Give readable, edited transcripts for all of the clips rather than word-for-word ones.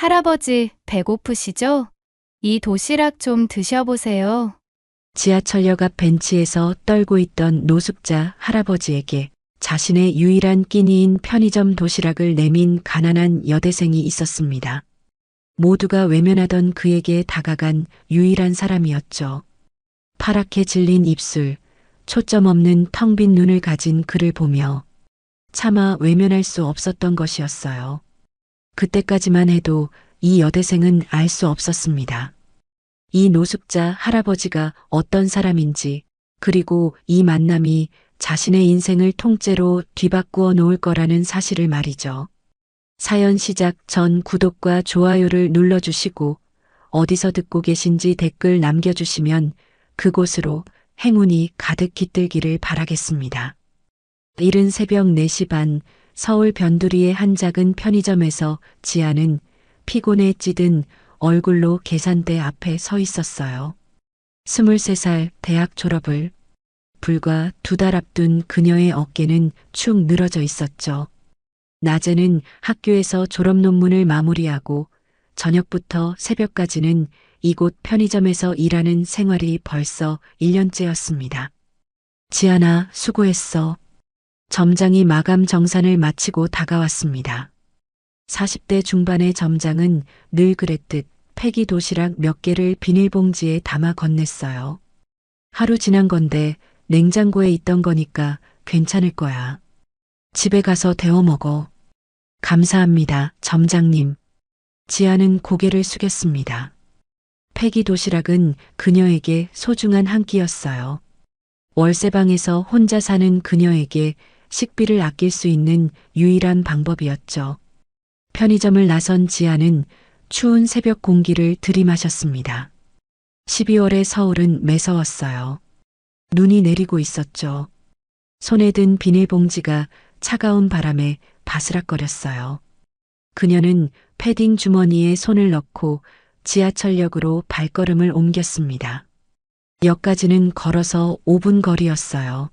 할아버지, 배고프시죠? 이 도시락 좀 드셔보세요. 지하철역 앞 벤치에서 떨고 있던 노숙자 할아버지에게 자신의 유일한 끼니인 편의점 도시락을 내민 가난한 여대생이 있었습니다. 모두가 외면하던 그에게 다가간 유일한 사람이었죠. 파랗게 질린 입술, 초점 없는 텅 빈 눈을 가진 그를 보며 차마 외면할 수 없었던 것이었어요. 그때까지만 해도 이 여대생은 알 수 없었습니다. 이 노숙자 할아버지가 어떤 사람인지, 그리고 이 만남이 자신의 인생을 통째로 뒤바꾸어 놓을 거라는 사실을 말이죠. 사연 시작 전 구독과 좋아요를 눌러주시고 어디서 듣고 계신지 댓글 남겨주시면 그곳으로 행운이 가득 깃들기를 바라겠습니다. 이른 새벽 4시 반 서울 변두리의 한 작은 편의점에서 지아는 피곤에 찌든 얼굴로 계산대 앞에 서 있었어요. 23살 대학 졸업을 불과 2달 앞둔 그녀의 어깨는 축 늘어져 있었죠. 낮에는 학교에서 졸업 논문을 마무리하고 저녁부터 새벽까지는 이곳 편의점에서 일하는 생활이 벌써 1년째였습니다. 지아나, 수고했어. 점장이 마감 정산을 마치고 다가왔습니다. 40대 중반의 점장은 늘 그랬듯 폐기 도시락 몇 개를 비닐봉지에 담아 건넸어요. 하루 지난 건데 냉장고에 있던 거니까 괜찮을 거야. 집에 가서 데워 먹어. 감사합니다, 점장님. 지아는 고개를 숙였습니다. 폐기 도시락은 그녀에게 소중한 한 끼였어요. 월세방에서 혼자 사는 그녀에게 식비를 아낄 수 있는 유일한 방법이었죠. 편의점을 나선 지아는 추운 새벽 공기를 들이마셨습니다. 12월의 서울은 매서웠어요. 눈이 내리고 있었죠. 손에 든 비닐봉지가 차가운 바람에 바스락거렸어요. 그녀는 패딩 주머니에 손을 넣고 지하철역으로 발걸음을 옮겼습니다. 역까지는 걸어서 5분 거리였어요.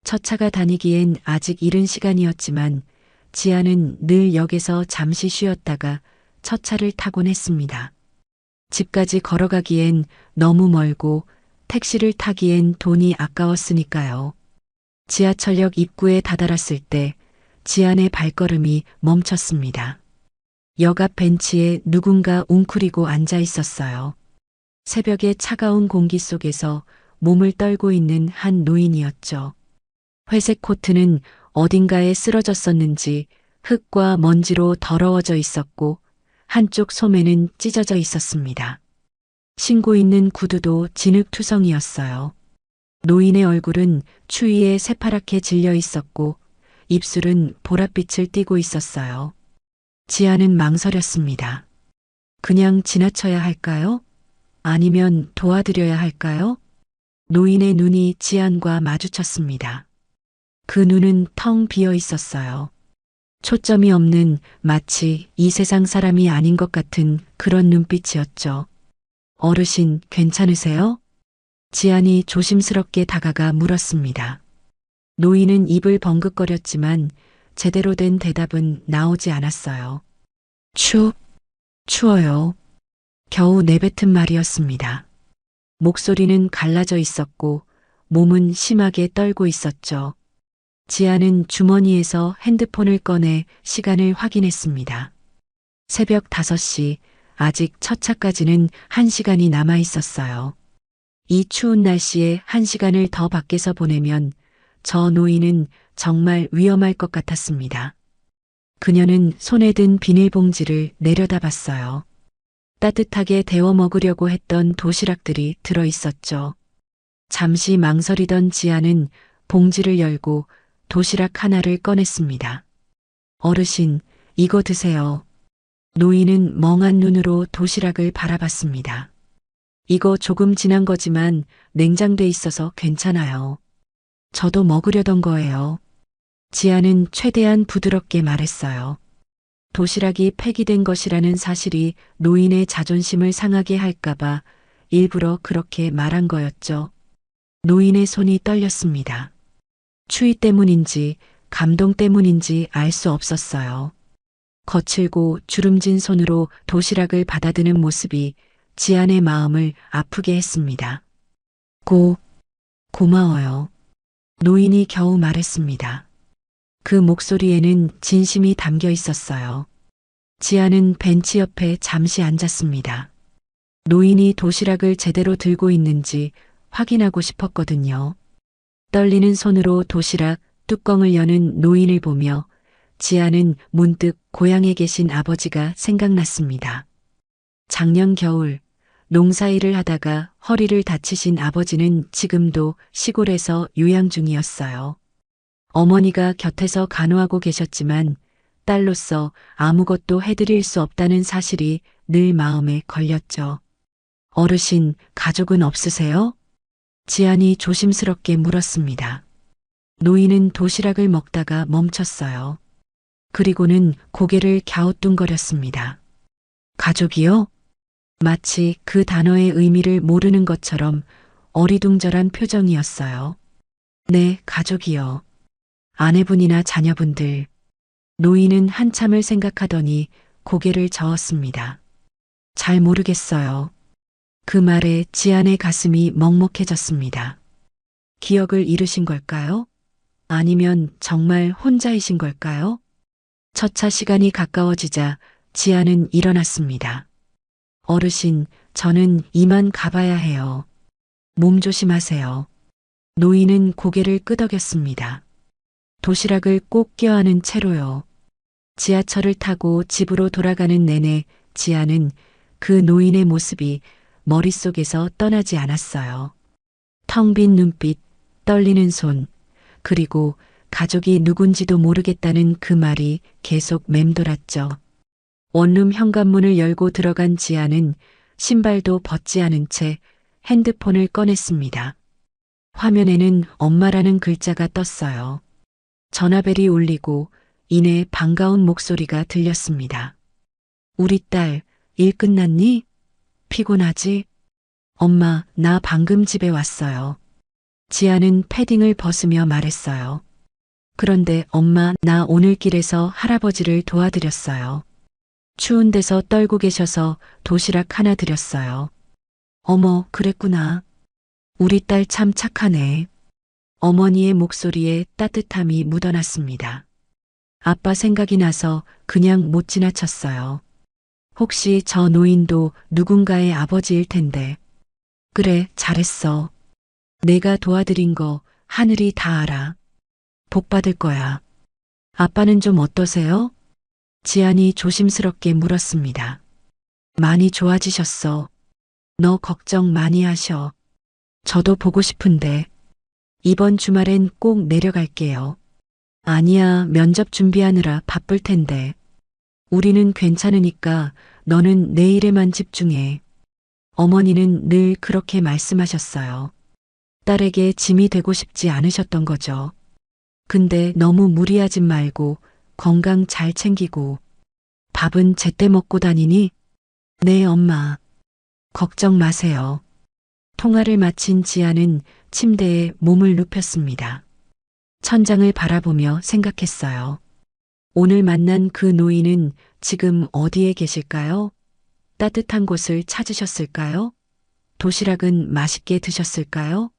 첫 차가 다니기엔 아직 이른 시간이었지만 지아는 늘 역에서 잠시 쉬었다가 첫 차를 타곤 했습니다. 집까지 걸어가기엔 너무 멀고 택시를 타기엔 돈이 아까웠으니까요. 지하철역 입구에 다다랐을 때 지안의 발걸음이 멈췄습니다. 역 앞 벤치에 누군가 웅크리고 앉아 있었어요. 새벽의 차가운 공기 속에서 몸을 떨고 있는 한 노인이었죠. 회색 코트는 어딘가에 쓰러졌었는지 흙과 먼지로 더러워져 있었고 한쪽 소매는 찢어져 있었습니다. 신고 있는 구두도 진흙투성이었어요. 노인의 얼굴은 추위에 새파랗게 질려 있었고 입술은 보랏빛을 띠고 있었어요. 지아는 망설였습니다. 그냥 지나쳐야 할까요? 아니면 도와드려야 할까요? 노인의 눈이 지안과 마주쳤습니다. 그 눈은 텅 비어 있었어요. 초점이 없는 마치 이 세상 사람이 아닌 것 같은 그런 눈빛이었죠. 어르신, 괜찮으세요? 지안이 조심스럽게 다가가 물었습니다. 노인은 입을 벙긋거렸지만 제대로 된 대답은 나오지 않았어요. 추워요. 겨우 내뱉은 말이었습니다. 목소리는 갈라져 있었고 몸은 심하게 떨고 있었죠. 지아는 주머니에서 핸드폰을 꺼내 시간을 확인했습니다. 새벽 5시, 아직 첫 차까지는 1시간이 남아 있었어요. 이 추운 날씨에 1시간을 더 밖에서 보내면 저 노인은 정말 위험할 것 같았습니다. 그녀는 손에 든 비닐봉지를 내려다봤어요. 따뜻하게 데워 먹으려고 했던 도시락들이 들어 있었죠. 잠시 망설이던 지아는 봉지를 열고 도시락 하나를 꺼냈습니다. 어르신, 이거 드세요. 노인은 멍한 눈으로 도시락을 바라봤습니다. 이거 조금 지난 거지만 냉장돼 있어서 괜찮아요. 저도 먹으려던 거예요. 지아는 최대한 부드럽게 말했어요. 도시락이 폐기된 것이라는 사실이 노인의 자존심을 상하게 할까봐 일부러 그렇게 말한 거였죠. 노인의 손이 떨렸습니다. 추위 때문인지 감동 때문인지 알 수 없었어요. 거칠고 주름진 손으로 도시락을 받아드는 모습이 지안의 마음을 아프게 했습니다. 고마워요. 노인이 겨우 말했습니다. 그 목소리에는 진심이 담겨 있었어요. 지안은 벤치 옆에 잠시 앉았습니다. 노인이 도시락을 제대로 들고 있는지 확인하고 싶었거든요. 떨리는 손으로 도시락 뚜껑을 여는 노인을 보며 지안은 문득 고향에 계신 아버지가 생각났습니다. 작년 겨울 농사일을 하다가 허리를 다치신 아버지는 지금도 시골에서 요양 중이었어요. 어머니가 곁에서 간호하고 계셨지만 딸로서 아무것도 해드릴 수 없다는 사실이 늘 마음에 걸렸죠. 어르신, 가족은 없으세요? 지안이 조심스럽게 물었습니다. 노인은 도시락을 먹다가 멈췄어요. 그리고는 고개를 갸우뚱거렸습니다. 가족이요? 마치 그 단어의 의미를 모르는 것처럼 어리둥절한 표정이었어요. 네, 가족이요. 아내분이나 자녀분들. 노인은 한참을 생각하더니 고개를 저었습니다. 잘 모르겠어요. 그 말에 지안의 가슴이 먹먹해졌습니다. 기억을 잃으신 걸까요? 아니면 정말 혼자이신 걸까요? 첫차 시간이 가까워지자 지안은 일어났습니다. 어르신, 저는 이만 가봐야 해요. 몸 조심하세요. 노인은 고개를 끄덕였습니다. 도시락을 꼭 껴안은 채로요. 지하철을 타고 집으로 돌아가는 내내 지안은 그 노인의 모습이 머릿속에서 떠나지 않았어요. 텅 빈 눈빛, 떨리는 손, 그리고 가족이 누군지도 모르겠다는 그 말이 계속 맴돌았죠. 원룸 현관문을 열고 들어간 지안은 신발도 벗지 않은 채 핸드폰을 꺼냈습니다. 화면에는 엄마라는 글자가 떴어요. 전화벨이 울리고 이내 반가운 목소리가 들렸습니다. 우리 딸, 일 끝났니? 피곤하지? 엄마, 나 방금 집에 왔어요. 지안은 패딩을 벗으며 말했어요. 그런데 엄마, 나 오늘 길에서 할아버지를 도와드렸어요. 추운 데서 떨고 계셔서 도시락 하나 드렸어요. 어머, 그랬구나. 우리 딸 참 착하네. 어머니의 목소리에 따뜻함이 묻어났습니다. 아빠 생각이 나서 그냥 못 지나쳤어요. 혹시 저 노인도 누군가의 아버지일 텐데. 그래, 잘했어. 내가 도와드린 거 하늘이 다 알아. 복 받을 거야. 아빠는 좀 어떠세요? 지안이 조심스럽게 물었습니다. 많이 좋아지셨어. 너 걱정 많이 하셔. 저도 보고 싶은데. 이번 주말엔 꼭 내려갈게요. 아니야, 면접 준비하느라 바쁠 텐데. 우리는 괜찮으니까 너는 내 일에만 집중해. 어머니는 늘 그렇게 말씀하셨어요. 딸에게 짐이 되고 싶지 않으셨던 거죠. 근데 너무 무리하지 말고 건강 잘 챙기고. 밥은 제때 먹고 다니니? 네, 엄마. 걱정 마세요. 통화를 마친 지안은 침대에 몸을 눕혔습니다. 천장을 바라보며 생각했어요. 오늘 만난 그 노인은 지금 어디에 계실까요? 따뜻한 곳을 찾으셨을까요? 도시락은 맛있게 드셨을까요?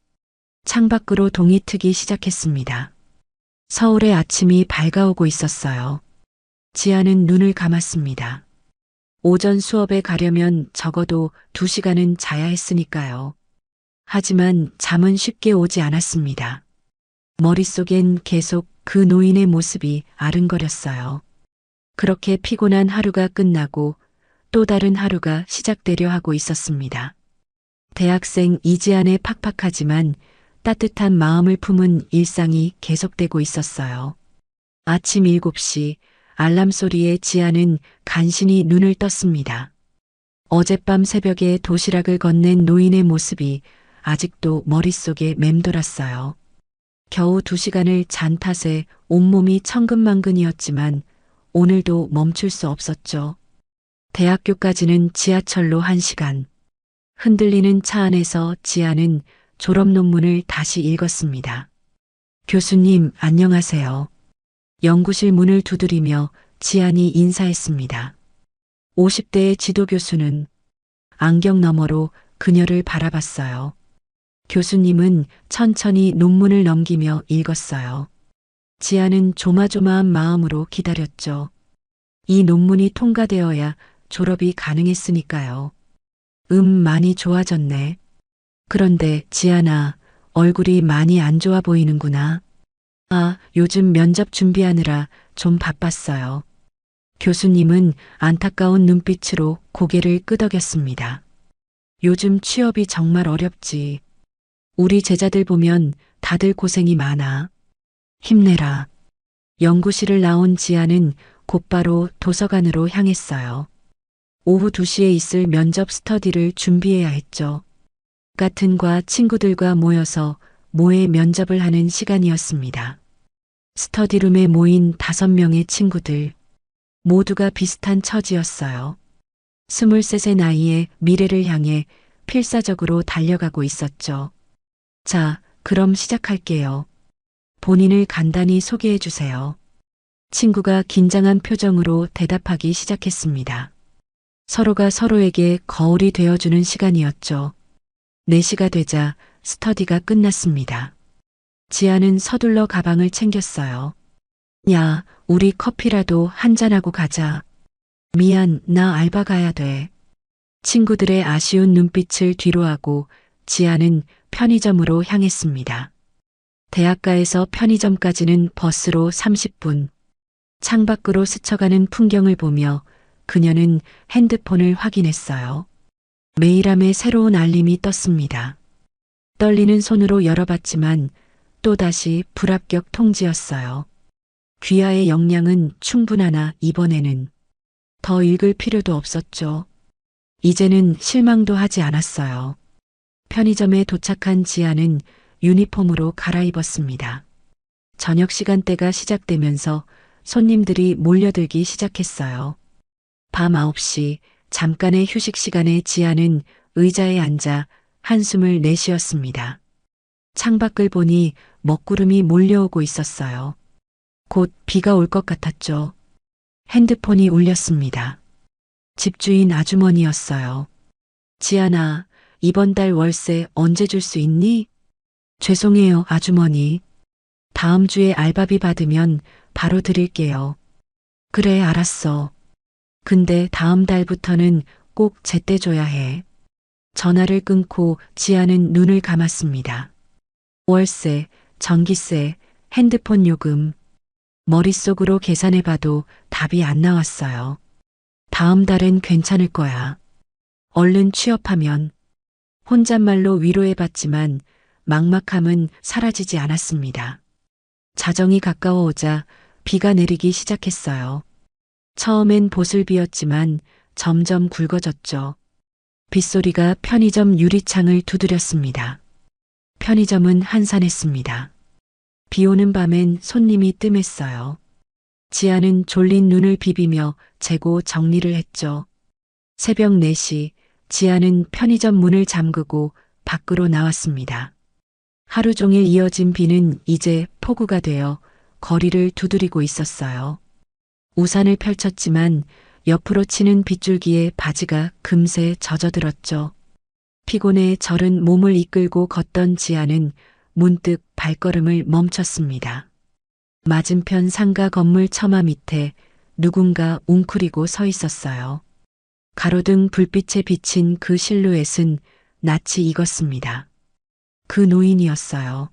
창밖으로 동이 트기 시작했습니다. 서울의 아침이 밝아오고 있었어요. 지안은 눈을 감았습니다. 오전 수업에 가려면 적어도 2시간은 자야 했으니까요. 하지만 잠은 쉽게 오지 않았습니다. 머릿속엔 계속 그 노인의 모습이 아른거렸어요. 그렇게 피곤한 하루가 끝나고 또 다른 하루가 시작되려 하고 있었습니다. 대학생 이지안의 팍팍하지만 따뜻한 마음을 품은 일상이 계속되고 있었어요. 아침 7시 알람 소리에 지안은 간신히 눈을 떴습니다. 어젯밤 새벽에 도시락을 건넨 노인의 모습이 아직도 머릿속에 맴돌았어요. 겨우 2시간을 잔 탓에 온몸이 천근만근이었지만 오늘도 멈출 수 없었죠. 대학교까지는 지하철로 1시간. 흔들리는 차 안에서 지안은 졸업 논문을 다시 읽었습니다. 교수님, 안녕하세요. 연구실 문을 두드리며 지안이 인사했습니다. 50대의 지도교수는 안경 너머로 그녀를 바라봤어요. 교수님은 천천히 논문을 넘기며 읽었어요. 지안은 조마조마한 마음으로 기다렸죠. 이 논문이 통과되어야 졸업이 가능했으니까요. 많이 좋아졌네. 그런데 지안아, 얼굴이 많이 안 좋아 보이는구나. 아, 요즘 면접 준비하느라 좀 바빴어요. 교수님은 안타까운 눈빛으로 고개를 끄덕였습니다. 요즘 취업이 정말 어렵지. 우리 제자들 보면 다들 고생이 많아. 힘내라. 연구실을 나온 지아는 곧바로 도서관으로 향했어요. 오후 2시에 있을 면접 스터디를 준비해야 했죠. 같은 과 친구들과 모여서 모의 면접을 하는 시간이었습니다. 스터디룸에 모인 5명의 친구들. 모두가 비슷한 처지였어요. 23의 나이에 미래를 향해 필사적으로 달려가고 있었죠. 자, 그럼 시작할게요. 본인을 간단히 소개해 주세요. 친구가 긴장한 표정으로 대답하기 시작했습니다. 서로가 서로에게 거울이 되어주는 시간이었죠. 4시가 되자 스터디가 끝났습니다. 지아는 서둘러 가방을 챙겼어요. 야, 우리 커피라도 한잔하고 가자. 미안, 나 알바 가야 돼. 친구들의 아쉬운 눈빛을 뒤로하고 지아는 편의점으로 향했습니다. 대학가에서 편의점까지는 버스로 30분. 창밖으로 스쳐가는 풍경을 보며 그녀는 핸드폰을 확인했어요. 메일함에 새로운 알림이 떴습니다. 떨리는 손으로 열어봤지만 또다시 불합격 통지였어요. 귀하의 역량은 충분하나 이번에는 더 읽을 필요도 없었죠. 이제는 실망도 하지 않았어요. 편의점에 도착한 지아는 유니폼으로 갈아입었습니다. 저녁 시간대가 시작되면서 손님들이 몰려들기 시작했어요. 밤 9시 잠깐의 휴식 시간에 지아는 의자에 앉아 한숨을 내쉬었습니다. 창밖을 보니 먹구름이 몰려오고 있었어요. 곧 비가 올 것 같았죠. 핸드폰이 울렸습니다. 집주인 아주머니였어요. 지아나, 이번 달 월세 언제 줄 수 있니? 죄송해요, 아주머니. 다음 주에 알바비 받으면 바로 드릴게요. 그래, 알았어. 근데 다음 달부터는 꼭 제때 줘야 해. 전화를 끊고 지아는 눈을 감았습니다. 월세, 전기세, 핸드폰 요금. 머릿속으로 계산해봐도 답이 안 나왔어요. 다음 달엔 괜찮을 거야. 얼른 취업하면. 혼잣말로 위로해봤지만 막막함은 사라지지 않았습니다. 자정이 가까워오자 비가 내리기 시작했어요. 처음엔 보슬비였지만 점점 굵어졌죠. 빗소리가 편의점 유리창을 두드렸습니다. 편의점은 한산했습니다. 비 오는 밤엔 손님이 뜸했어요. 지아는 졸린 눈을 비비며 재고 정리를 했죠. 새벽 4시 지아는 편의점 문을 잠그고 밖으로 나왔습니다. 하루 종일 이어진 비는 이제 폭우가 되어 거리를 두드리고 있었어요. 우산을 펼쳤지만 옆으로 치는 빗줄기에 바지가 금세 젖어들었죠. 피곤해 절은 몸을 이끌고 걷던 지아는 문득 발걸음을 멈췄습니다. 맞은편 상가 건물 처마 밑에 누군가 웅크리고 서 있었어요. 가로등 불빛에 비친 그 실루엣은 낯이 익었습니다. 그 노인이었어요.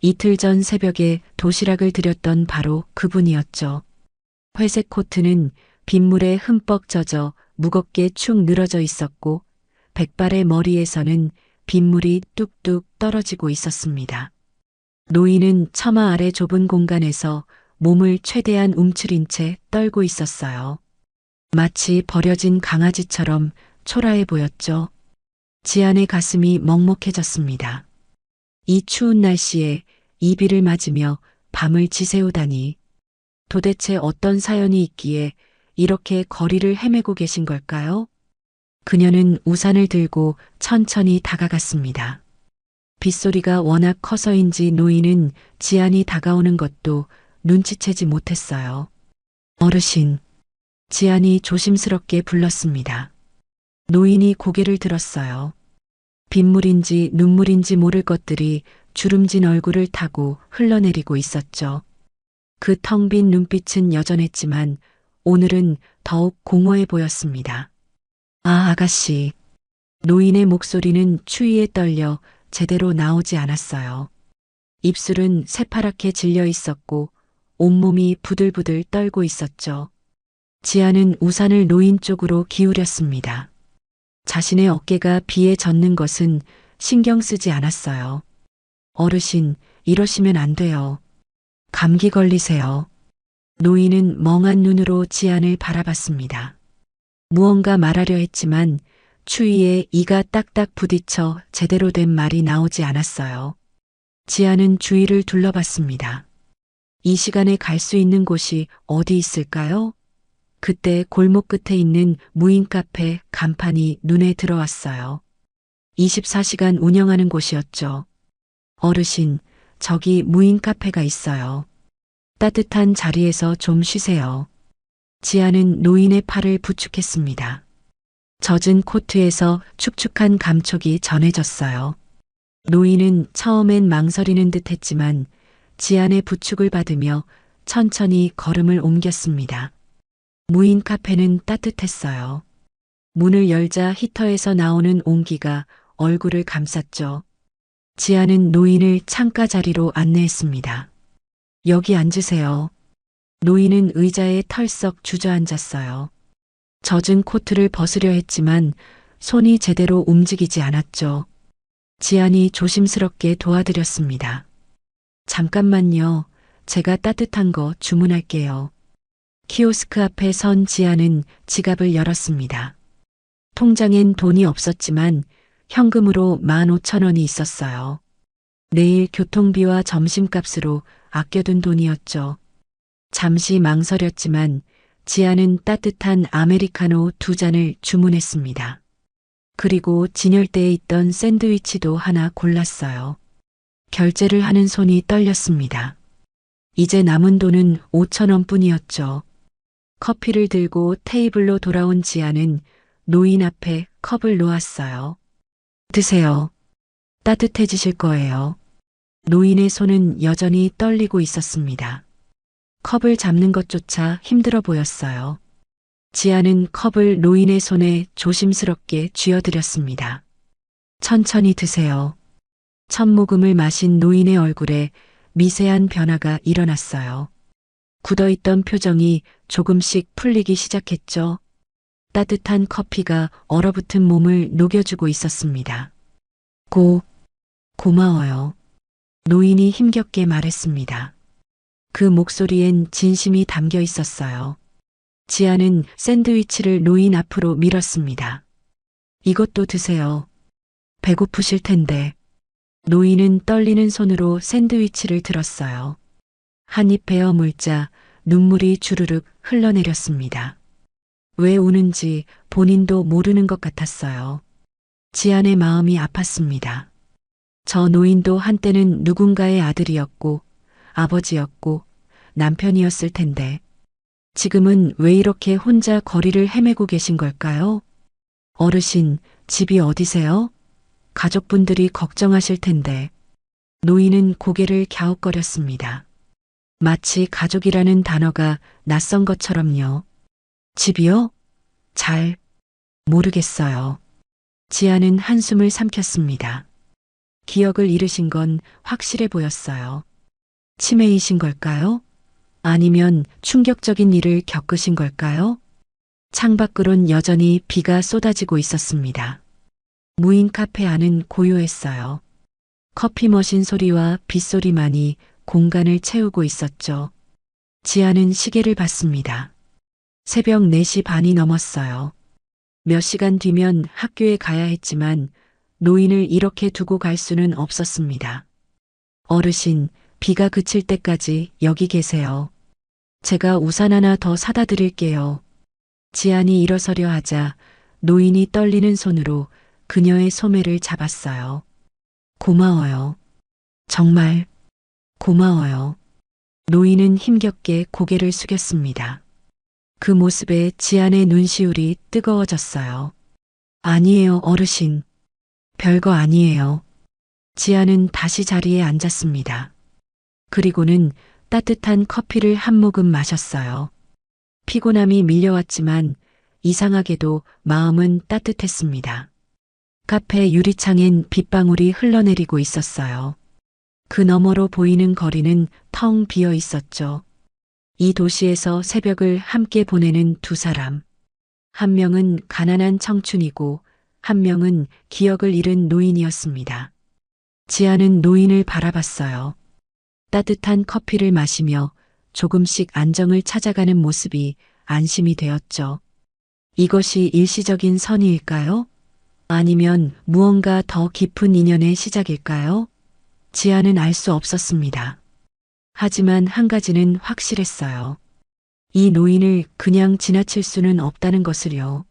이틀 전 새벽에 도시락을 드렸던 바로 그분이었죠. 회색 코트는 빗물에 흠뻑 젖어 무겁게 축 늘어져 있었고 백발의 머리에서는 빗물이 뚝뚝 떨어지고 있었습니다. 노인은 처마 아래 좁은 공간에서 몸을 최대한 움츠린 채 떨고 있었어요. 마치 버려진 강아지처럼 초라해 보였죠. 지안의 가슴이 먹먹해졌습니다. 이 추운 날씨에 이 비를 맞으며 밤을 지새우다니 도대체 어떤 사연이 있기에 이렇게 거리를 헤매고 계신 걸까요? 그녀는 우산을 들고 천천히 다가갔습니다. 빗소리가 워낙 커서인지 노인은 지안이 다가오는 것도 눈치채지 못했어요. 어르신, 지안이 조심스럽게 불렀습니다. 노인이 고개를 들었어요. 빗물인지 눈물인지 모를 것들이 주름진 얼굴을 타고 흘러내리고 있었죠. 그 텅 빈 눈빛은 여전했지만 오늘은 더욱 공허해 보였습니다. 아, 아가씨. 노인의 목소리는 추위에 떨려 제대로 나오지 않았어요. 입술은 새파랗게 질려 있었고 온몸이 부들부들 떨고 있었죠. 지아는 우산을 노인 쪽으로 기울였습니다. 자신의 어깨가 비에 젖는 것은 신경 쓰지 않았어요. 어르신, 이러시면 안 돼요. 감기 걸리세요. 노인은 멍한 눈으로 지안을 바라봤습니다. 무언가 말하려 했지만 추위에 이가 딱딱 부딪혀 제대로 된 말이 나오지 않았어요. 지안은 주위를 둘러봤습니다. 이 시간에 갈 수 있는 곳이 어디 있을까요? 그때 골목 끝에 있는 무인 카페 간판이 눈에 들어왔어요. 24시간 운영하는 곳이었죠. 어르신, 저기 무인 카페가 있어요. 따뜻한 자리에서 좀 쉬세요. 지아는 노인의 팔을 부축했습니다. 젖은 코트에서 축축한 감촉이 전해졌어요. 노인은 처음엔 망설이는 듯 했지만 지안의 부축을 받으며 천천히 걸음을 옮겼습니다. 무인 카페는 따뜻했어요. 문을 열자 히터에서 나오는 온기가 얼굴을 감쌌죠. 지아는 노인을 창가 자리로 안내했습니다. 여기 앉으세요. 노인은 의자에 털썩 주저앉았어요. 젖은 코트를 벗으려 했지만 손이 제대로 움직이지 않았죠. 지안이 조심스럽게 도와드렸습니다. 잠깐만요. 제가 따뜻한 거 주문할게요. 키오스크 앞에 선 지안은 지갑을 열었습니다. 통장엔 돈이 없었지만 현금으로 15,000원이 있었어요. 내일 교통비와 점심값으로 아껴둔 돈이었죠. 잠시 망설였지만 지아는 따뜻한 아메리카노 2잔을 주문했습니다. 그리고 진열대에 있던 샌드위치도 하나 골랐어요. 결제를 하는 손이 떨렸습니다. 이제 남은 돈은 5,000원 뿐이었죠. 커피를 들고 테이블로 돌아온 지아는 노인 앞에 컵을 놓았어요. 드세요. 따뜻해지실 거예요. 노인의 손은 여전히 떨리고 있었습니다. 컵을 잡는 것조차 힘들어 보였어요. 지아는 컵을 노인의 손에 조심스럽게 쥐어드렸습니다. 천천히 드세요. 첫 모금을 마신 노인의 얼굴에 미세한 변화가 일어났어요. 굳어있던 표정이 조금씩 풀리기 시작했죠. 따뜻한 커피가 얼어붙은 몸을 녹여주고 있었습니다. 고마워요. 노인이 힘겹게 말했습니다. 그 목소리엔 진심이 담겨 있었어요. 지아는 샌드위치를 노인 앞으로 밀었습니다. 이것도 드세요. 배고프실 텐데. 노인은 떨리는 손으로 샌드위치를 들었어요. 한 입 베어 물자 눈물이 주르륵 흘러내렸습니다. 왜 우는지 본인도 모르는 것 같았어요. 지안의 마음이 아팠습니다. 저 노인도 한때는 누군가의 아들이었고 아버지였고 남편이었을 텐데 지금은 왜 이렇게 혼자 거리를 헤매고 계신 걸까요? 어르신, 집이 어디세요? 가족분들이 걱정하실 텐데. 노인은 고개를 갸웃거렸습니다. 마치 가족이라는 단어가 낯선 것처럼요. 집이요? 잘 모르겠어요. 지아는 한숨을 삼켰습니다. 기억을 잃으신 건 확실해 보였어요. 치매이신 걸까요? 아니면 충격적인 일을 겪으신 걸까요? 창밖으론 여전히 비가 쏟아지고 있었습니다. 무인 카페 안은 고요했어요. 커피 머신 소리와 빗소리만이 공간을 채우고 있었죠. 지아는 시계를 봤습니다. 새벽 4시 반이 넘었어요. 몇 시간 뒤면 학교에 가야 했지만 노인을 이렇게 두고 갈 수는 없었습니다. 어르신, 비가 그칠 때까지 여기 계세요. 제가 우산 하나 더 사다 드릴게요. 지안이 일어서려 하자 노인이 떨리는 손으로 그녀의 소매를 잡았어요. 고마워요. 정말 고마워요. 노인은 힘겹게 고개를 숙였습니다. 그 모습에 지안의 눈시울이 뜨거워졌어요. 아니에요, 어르신. 별거 아니에요. 지안은 다시 자리에 앉았습니다. 그리고는 따뜻한 커피를 한 모금 마셨어요. 피곤함이 밀려왔지만 이상하게도 마음은 따뜻했습니다. 카페 유리창엔 빗방울이 흘러내리고 있었어요. 그 너머로 보이는 거리는 텅 비어 있었죠. 이 도시에서 새벽을 함께 보내는 두 사람. 한 명은 가난한 청춘이고 한 명은 기억을 잃은 노인이었습니다. 지아는 노인을 바라봤어요. 따뜻한 커피를 마시며 조금씩 안정을 찾아가는 모습이 안심이 되었죠. 이것이 일시적인 선의일까요? 아니면 무언가 더 깊은 인연의 시작일까요? 지아는 알 수 없었습니다. 하지만 한 가지는 확실했어요. 이 노인을 그냥 지나칠 수는 없다는 것을요.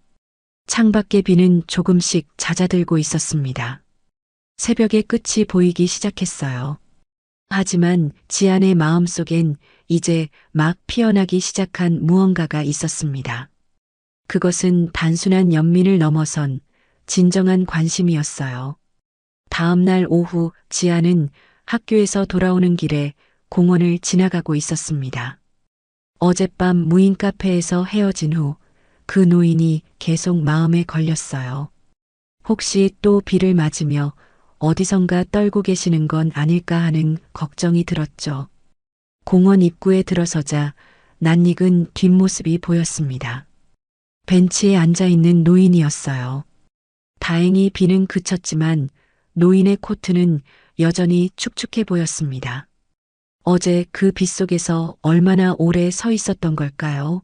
창밖의 비는 조금씩 잦아들고 있었습니다. 새벽의 끝이 보이기 시작했어요. 하지만 지안의 마음속엔 이제 막 피어나기 시작한 무언가가 있었습니다. 그것은 단순한 연민을 넘어선 진정한 관심이었어요. 다음 날 오후 지안은 학교에서 돌아오는 길에 공원을 지나가고 있었습니다. 어젯밤 무인 카페에서 헤어진 후 그 노인이 계속 마음에 걸렸어요. 혹시 또 비를 맞으며 어디선가 떨고 계시는 건 아닐까 하는 걱정이 들었죠. 공원 입구에 들어서자 낯익은 뒷모습이 보였습니다. 벤치에 앉아있는 노인이었어요. 다행히 비는 그쳤지만 노인의 코트는 여전히 축축해 보였습니다. 어제 그 빗속에서 얼마나 오래 서 있었던 걸까요?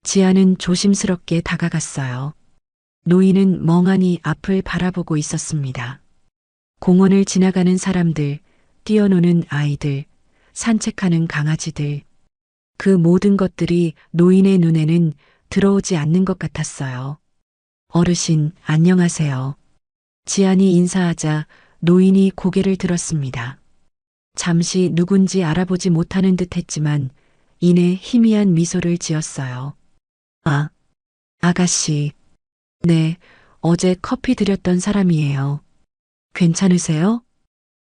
지아는 조심스럽게 다가갔어요. 노인은 멍하니 앞을 바라보고 있었습니다. 공원을 지나가는 사람들, 뛰어노는 아이들, 산책하는 강아지들. 그 모든 것들이 노인의 눈에는 들어오지 않는 것 같았어요. 어르신, 안녕하세요. 지안이 인사하자 노인이 고개를 들었습니다. 잠시 누군지 알아보지 못하는 듯 했지만 이내 희미한 미소를 지었어요. 아, 아가씨. 네, 어제 커피 드렸던 사람이에요. 괜찮으세요?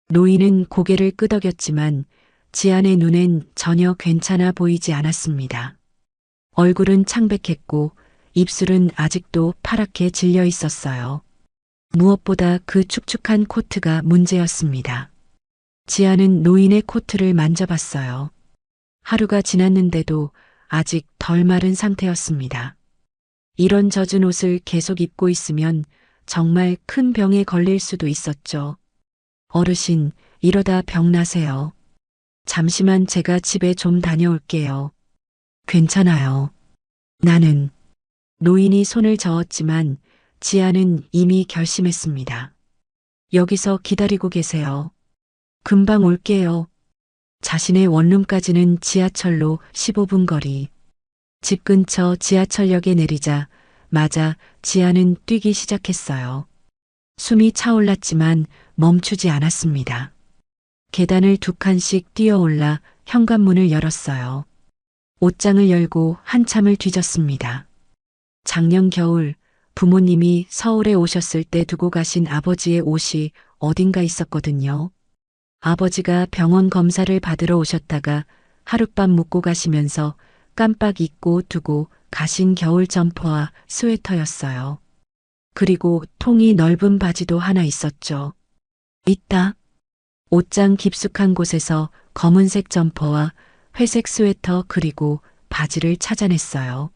노인은 고개를 끄덕였지만 지안의 눈엔 전혀 괜찮아 보이지 않았습니다. 얼굴은 창백했고 입술은 아직도 파랗게 질려 있었어요. 무엇보다 그 축축한 코트가 문제였습니다. 지아는 노인의 코트를 만져봤어요. 하루가 지났는데도 아직 덜 마른 상태였습니다. 이런 젖은 옷을 계속 입고 있으면 정말 큰 병에 걸릴 수도 있었죠. 어르신, 이러다 병 나세요. 잠시만 제가 집에 좀 다녀올게요. 괜찮아요. 나는. 노인이 손을 저었지만 지아는 이미 결심했습니다. 여기서 기다리고 계세요. 금방 올게요. 자신의 원룸까지는 지하철로 15분 거리. 집 근처 지하철역에 내리자 마자 지아는 뛰기 시작했어요. 숨이 차올랐지만 멈추지 않았습니다. 계단을 두 칸씩 뛰어올라 현관문을 열었어요. 옷장을 열고 한참을 뒤졌습니다. 작년 겨울 부모님이 서울에 오셨을 때 두고 가신 아버지의 옷이 어딘가 있었거든요. 아버지가 병원 검사를 받으러 오셨다가 하룻밤 묵고 가시면서 깜빡 잊고 두고 가신 겨울 점퍼와 스웨터였어요. 그리고 통이 넓은 바지도 하나 있었죠. 있다. 옷장 깊숙한 곳에서 검은색 점퍼와 회색 스웨터 그리고 바지를 찾아냈어요.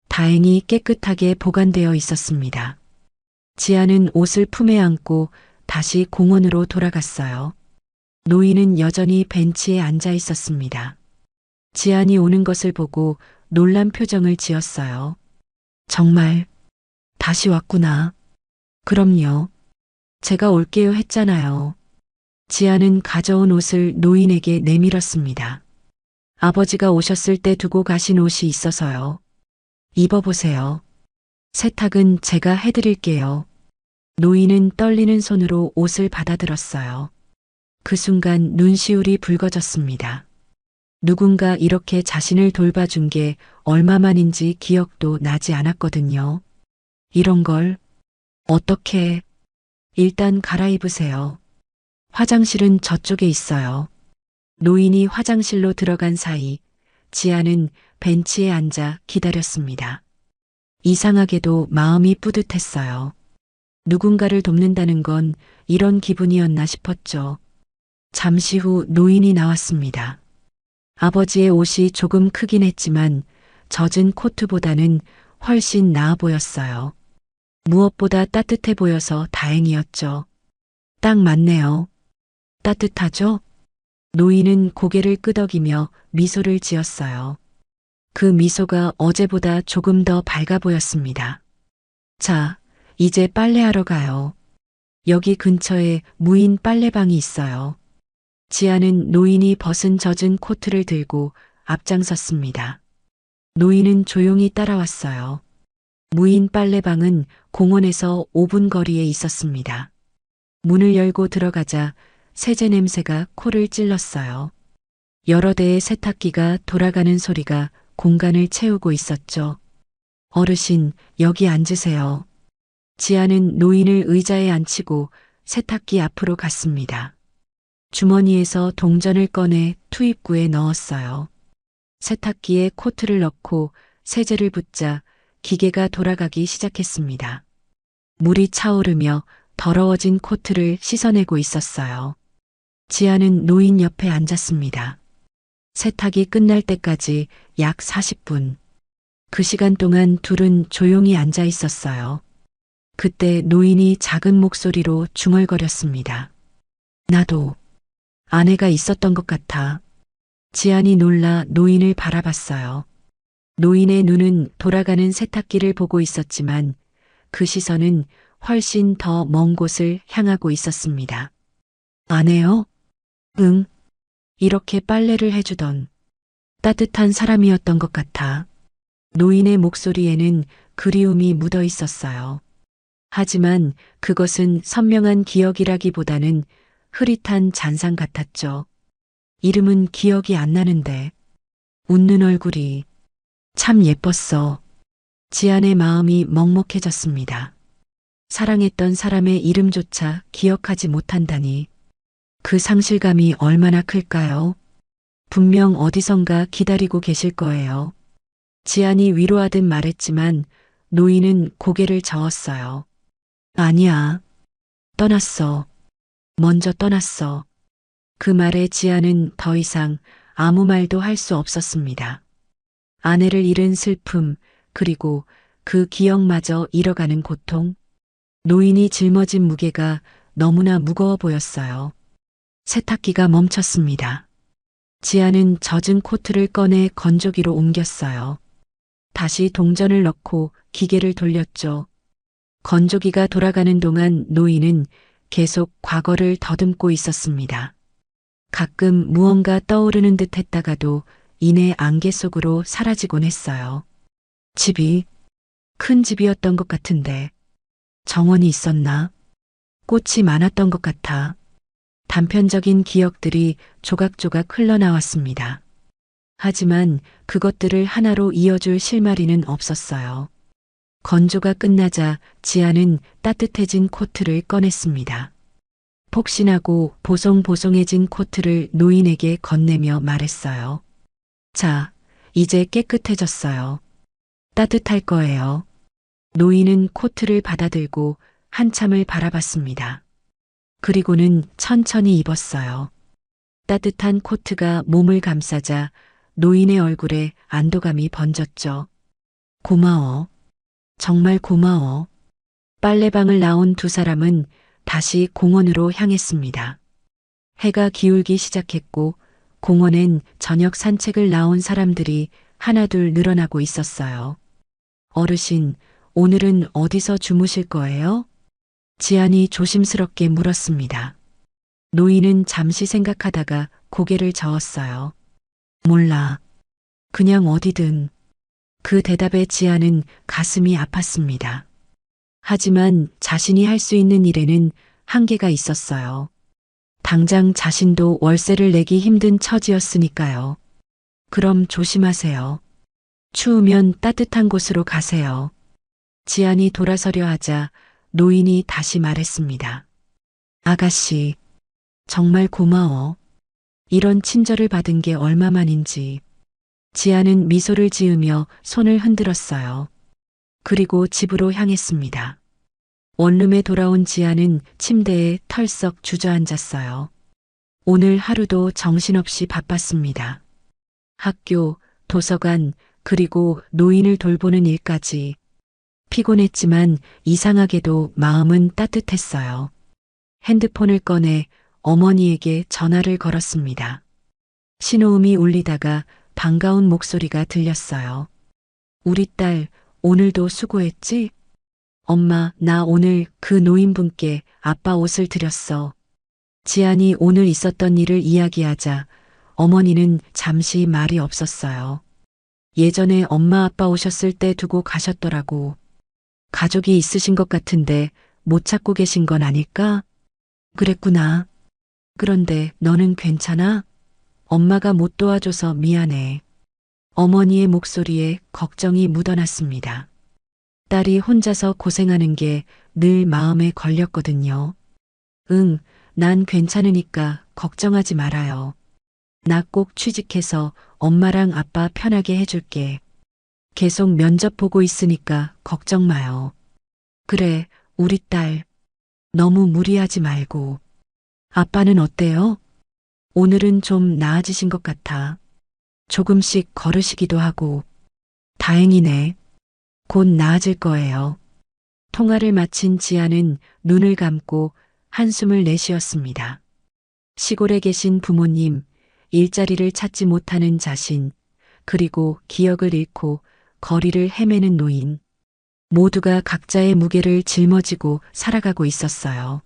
다행히 깨끗하게 보관되어 있었습니다. 지아는 옷을 품에 안고 다시 공원으로 돌아갔어요. 노인은 여전히 벤치에 앉아 있었습니다. 지안이 오는 것을 보고 놀란 표정을 지었어요. 정말 다시 왔구나. 그럼요. 제가 올게요 했잖아요. 지안은 가져온 옷을 노인에게 내밀었습니다. 아버지가 오셨을 때 두고 가신 옷이 있어서요. 입어보세요. 세탁은 제가 해드릴게요. 노인은 떨리는 손으로 옷을 받아들었어요. 그 순간 눈시울이 붉어졌습니다. 누군가 이렇게 자신을 돌봐준 게 얼마만인지 기억도 나지 않았거든요. 이런 걸 어떻게 일단 갈아입으세요. 화장실은 저쪽에 있어요. 노인이 화장실로 들어간 사이 지아는 벤치에 앉아 기다렸습니다. 이상하게도 마음이 뿌듯했어요. 누군가를 돕는다는 건 이런 기분이었나 싶었죠. 잠시 후 노인이 나왔습니다. 아버지의 옷이 조금 크긴 했지만 젖은 코트보다는 훨씬 나아 보였어요. 무엇보다 따뜻해 보여서 다행이었죠. 딱 맞네요. 따뜻하죠? 노인은 고개를 끄덕이며 미소를 지었어요. 그 미소가 어제보다 조금 더 밝아 보였습니다. 자, 이제 빨래하러 가요. 여기 근처에 무인 빨래방이 있어요. 지아는 노인이 벗은 젖은 코트를 들고 앞장섰습니다. 노인은 조용히 따라왔어요. 무인 빨래방은 공원에서 5분 거리에 있었습니다. 문을 열고 들어가자 세제 냄새가 코를 찔렀어요. 여러 대의 세탁기가 돌아가는 소리가 공간을 채우고 있었죠. 어르신, 여기 앉으세요. 지아는 노인을 의자에 앉히고 세탁기 앞으로 갔습니다. 주머니에서 동전을 꺼내 투입구에 넣었어요. 세탁기에 코트를 넣고 세제를 붓자 기계가 돌아가기 시작했습니다. 물이 차오르며 더러워진 코트를 씻어내고 있었어요. 지아는 노인 옆에 앉았습니다. 세탁이 끝날 때까지 약 40분. 그 시간 동안 둘은 조용히 앉아 있었어요. 그때 노인이 작은 목소리로 중얼거렸습니다. 나도 아내가 있었던 것 같아. 지안이 놀라 노인을 바라봤어요. 노인의 눈은 돌아가는 세탁기를 보고 있었지만 그 시선은 훨씬 더 먼 곳을 향하고 있었습니다. 아내요? 응. 이렇게 빨래를 해주던 따뜻한 사람이었던 것 같아. 노인의 목소리에는 그리움이 묻어 있었어요. 하지만 그것은 선명한 기억이라기보다는 흐릿한 잔상 같았죠. 이름은 기억이 안 나는데 웃는 얼굴이 참 예뻤어. 지안의 마음이 먹먹해졌습니다. 사랑했던 사람의 이름조차 기억하지 못한다니 그 상실감이 얼마나 클까요? 분명 어디선가 기다리고 계실 거예요. 지안이 위로하듯 말했지만 노인은 고개를 저었어요. 아니야. 떠났어. 먼저 떠났어. 그 말에 지아는 더 이상 아무 말도 할 수 없었습니다. 아내를 잃은 슬픔, 그리고 그 기억마저 잃어가는 고통. 노인이 짊어진 무게가 너무나 무거워 보였어요. 세탁기가 멈췄습니다. 지아는 젖은 코트를 꺼내 건조기로 옮겼어요. 다시 동전을 넣고 기계를 돌렸죠. 건조기가 돌아가는 동안 노인은 계속 과거를 더듬고 있었습니다. 가끔 무언가 떠오르는 듯 했다가도 이내 안개 속으로 사라지곤 했어요. 집이 큰 집이었던 것 같은데 정원이 있었나? 꽃이 많았던 것 같아. 단편적인 기억들이 조각조각 흘러나왔습니다. 하지만 그것들을 하나로 이어줄 실마리는 없었어요. 건조가 끝나자 지아는 따뜻해진 코트를 꺼냈습니다. 폭신하고 보송보송해진 코트를 노인에게 건네며 말했어요. 자, 이제 깨끗해졌어요. 따뜻할 거예요. 노인은 코트를 받아들고 한참을 바라봤습니다. 그리고는 천천히 입었어요. 따뜻한 코트가 몸을 감싸자 노인의 얼굴에 안도감이 번졌죠. 고마워. 정말 고마워. 빨래방을 나온 두 사람은 다시 공원으로 향했습니다. 해가 기울기 시작했고 공원엔 저녁 산책을 나온 사람들이 하나둘 늘어나고 있었어요. 어르신, 오늘은 어디서 주무실 거예요? 지안이 조심스럽게 물었습니다. 노인은 잠시 생각하다가 고개를 저었어요. 몰라. 그냥 어디든. 그 대답에 지아는 가슴이 아팠습니다. 하지만 자신이 할 수 있는 일에는 한계가 있었어요. 당장 자신도 월세를 내기 힘든 처지였으니까요. 그럼 조심하세요. 추우면 따뜻한 곳으로 가세요. 지안이 돌아서려 하자 노인이 다시 말했습니다. 아가씨, 정말 고마워. 이런 친절을 받은 게 얼마만인지. 지안은 미소를 지으며 손을 흔들었어요. 그리고 집으로 향했습니다. 원룸에 돌아온 지안은 침대에 털썩 주저앉았어요. 오늘 하루도 정신없이 바빴습니다. 학교, 도서관, 그리고 노인을 돌보는 일까지. 피곤했지만 이상하게도 마음은 따뜻했어요. 핸드폰을 꺼내 어머니에게 전화를 걸었습니다. 신호음이 울리다가 반가운 목소리가 들렸어요. 우리 딸, 오늘도 수고했지? 엄마, 나 오늘 그 노인분께 아빠 옷을 드렸어. 지안이 오늘 있었던 일을 이야기하자 어머니는 잠시 말이 없었어요. 예전에 엄마 아빠 오셨을 때 두고 가셨더라고. 가족이 있으신 것 같은데 못 찾고 계신 건 아닐까? 그랬구나. 그런데 너는 괜찮아? 엄마가 못 도와줘서 미안해. 어머니의 목소리에 걱정이 묻어났습니다. 딸이 혼자서 고생하는 게 늘 마음에 걸렸거든요. 응, 난 괜찮으니까 걱정하지 말아요. 나 꼭 취직해서 엄마랑 아빠 편하게 해줄게. 계속 면접 보고 있으니까 걱정 마요. 그래, 우리 딸. 너무 무리하지 말고. 아빠는 어때요? 오늘은 좀 나아지신 것 같아. 조금씩 걸으시기도 하고. 다행이네. 곧 나아질 거예요. 통화를 마친 지아는 눈을 감고 한숨을 내쉬었습니다. 시골에 계신 부모님, 일자리를 찾지 못하는 자신, 그리고 기억을 잃고 거리를 헤매는 노인. 모두가 각자의 무게를 짊어지고 살아가고 있었어요.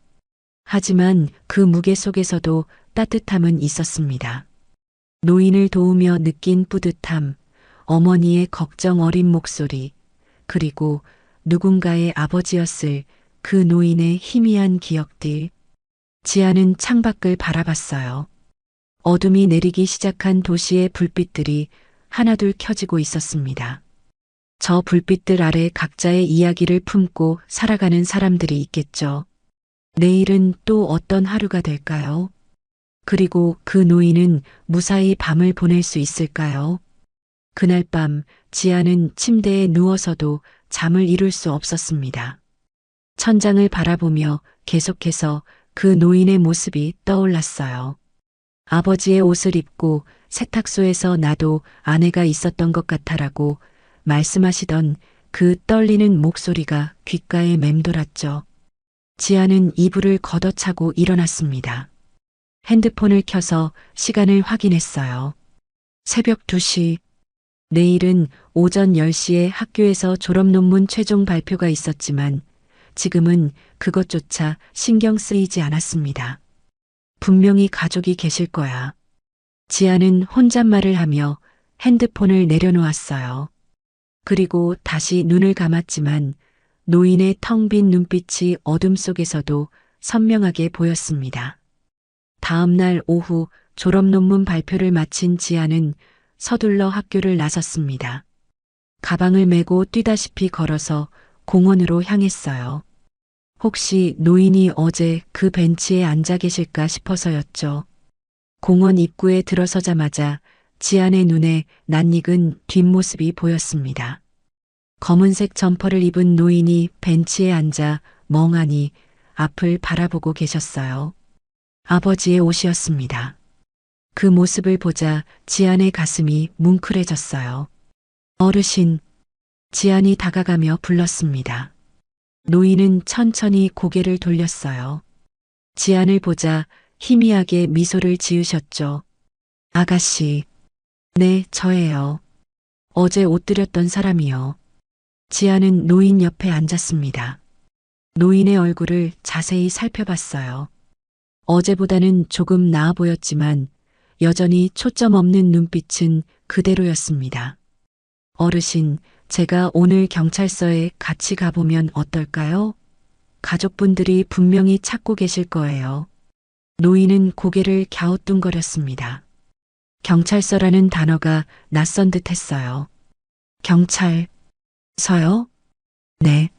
하지만 그 무게 속에서도 따뜻함은 있었습니다. 노인을 도우며 느낀 뿌듯함, 어머니의 걱정 어린 목소리, 그리고 누군가의 아버지였을 그 노인의 희미한 기억들. 지아는 창밖을 바라봤어요. 어둠이 내리기 시작한 도시의 불빛들이 하나둘 켜지고 있었습니다. 저 불빛들 아래 각자의 이야기를 품고 살아가는 사람들이 있겠죠. 내일은 또 어떤 하루가 될까요? 그리고 그 노인은 무사히 밤을 보낼 수 있을까요? 그날 밤 지아는 침대에 누워서도 잠을 이룰 수 없었습니다. 천장을 바라보며 계속해서 그 노인의 모습이 떠올랐어요. 아버지의 옷을 입고 세탁소에서 나도 아내가 있었던 것 같아라고 말씀하시던 그 떨리는 목소리가 귓가에 맴돌았죠. 지아는 이불을 걷어차고 일어났습니다. 핸드폰을 켜서 시간을 확인했어요. 새벽 2시. 내일은 오전 10시에 학교에서 졸업 논문 최종 발표가 있었지만 지금은 그것조차 신경 쓰이지 않았습니다. 분명히 가족이 계실 거야. 지아는 혼잣말을 하며 핸드폰을 내려놓았어요. 그리고 다시 눈을 감았지만 노인의 텅 빈 눈빛이 어둠 속에서도 선명하게 보였습니다. 다음 날 오후 졸업 논문 발표를 마친 지아는 서둘러 학교를 나섰습니다. 가방을 메고 뛰다시피 걸어서 공원으로 향했어요. 혹시 노인이 어제 그 벤치에 앉아 계실까 싶어서였죠. 공원 입구에 들어서자마자 지안의 눈에 낯익은 뒷모습이 보였습니다. 검은색 점퍼를 입은 노인이 벤치에 앉아 멍하니 앞을 바라보고 계셨어요. 아버지의 옷이었습니다. 그 모습을 보자 지안의 가슴이 뭉클해졌어요. 어르신, 지안이 다가가며 불렀습니다. 노인은 천천히 고개를 돌렸어요. 지안을 보자 희미하게 미소를 지으셨죠. 아가씨. 네, 저예요. 어제 옷 드렸던 사람이요. 지안은 노인 옆에 앉았습니다. 노인의 얼굴을 자세히 살펴봤어요. 어제보다는 조금 나아 보였지만 여전히 초점 없는 눈빛은 그대로였습니다. 어르신, 제가 오늘 경찰서에 같이 가보면 어떨까요? 가족분들이 분명히 찾고 계실 거예요. 노인은 고개를 갸우뚱거렸습니다. 경찰서라는 단어가 낯선 듯 했어요. 경찰서요? 네.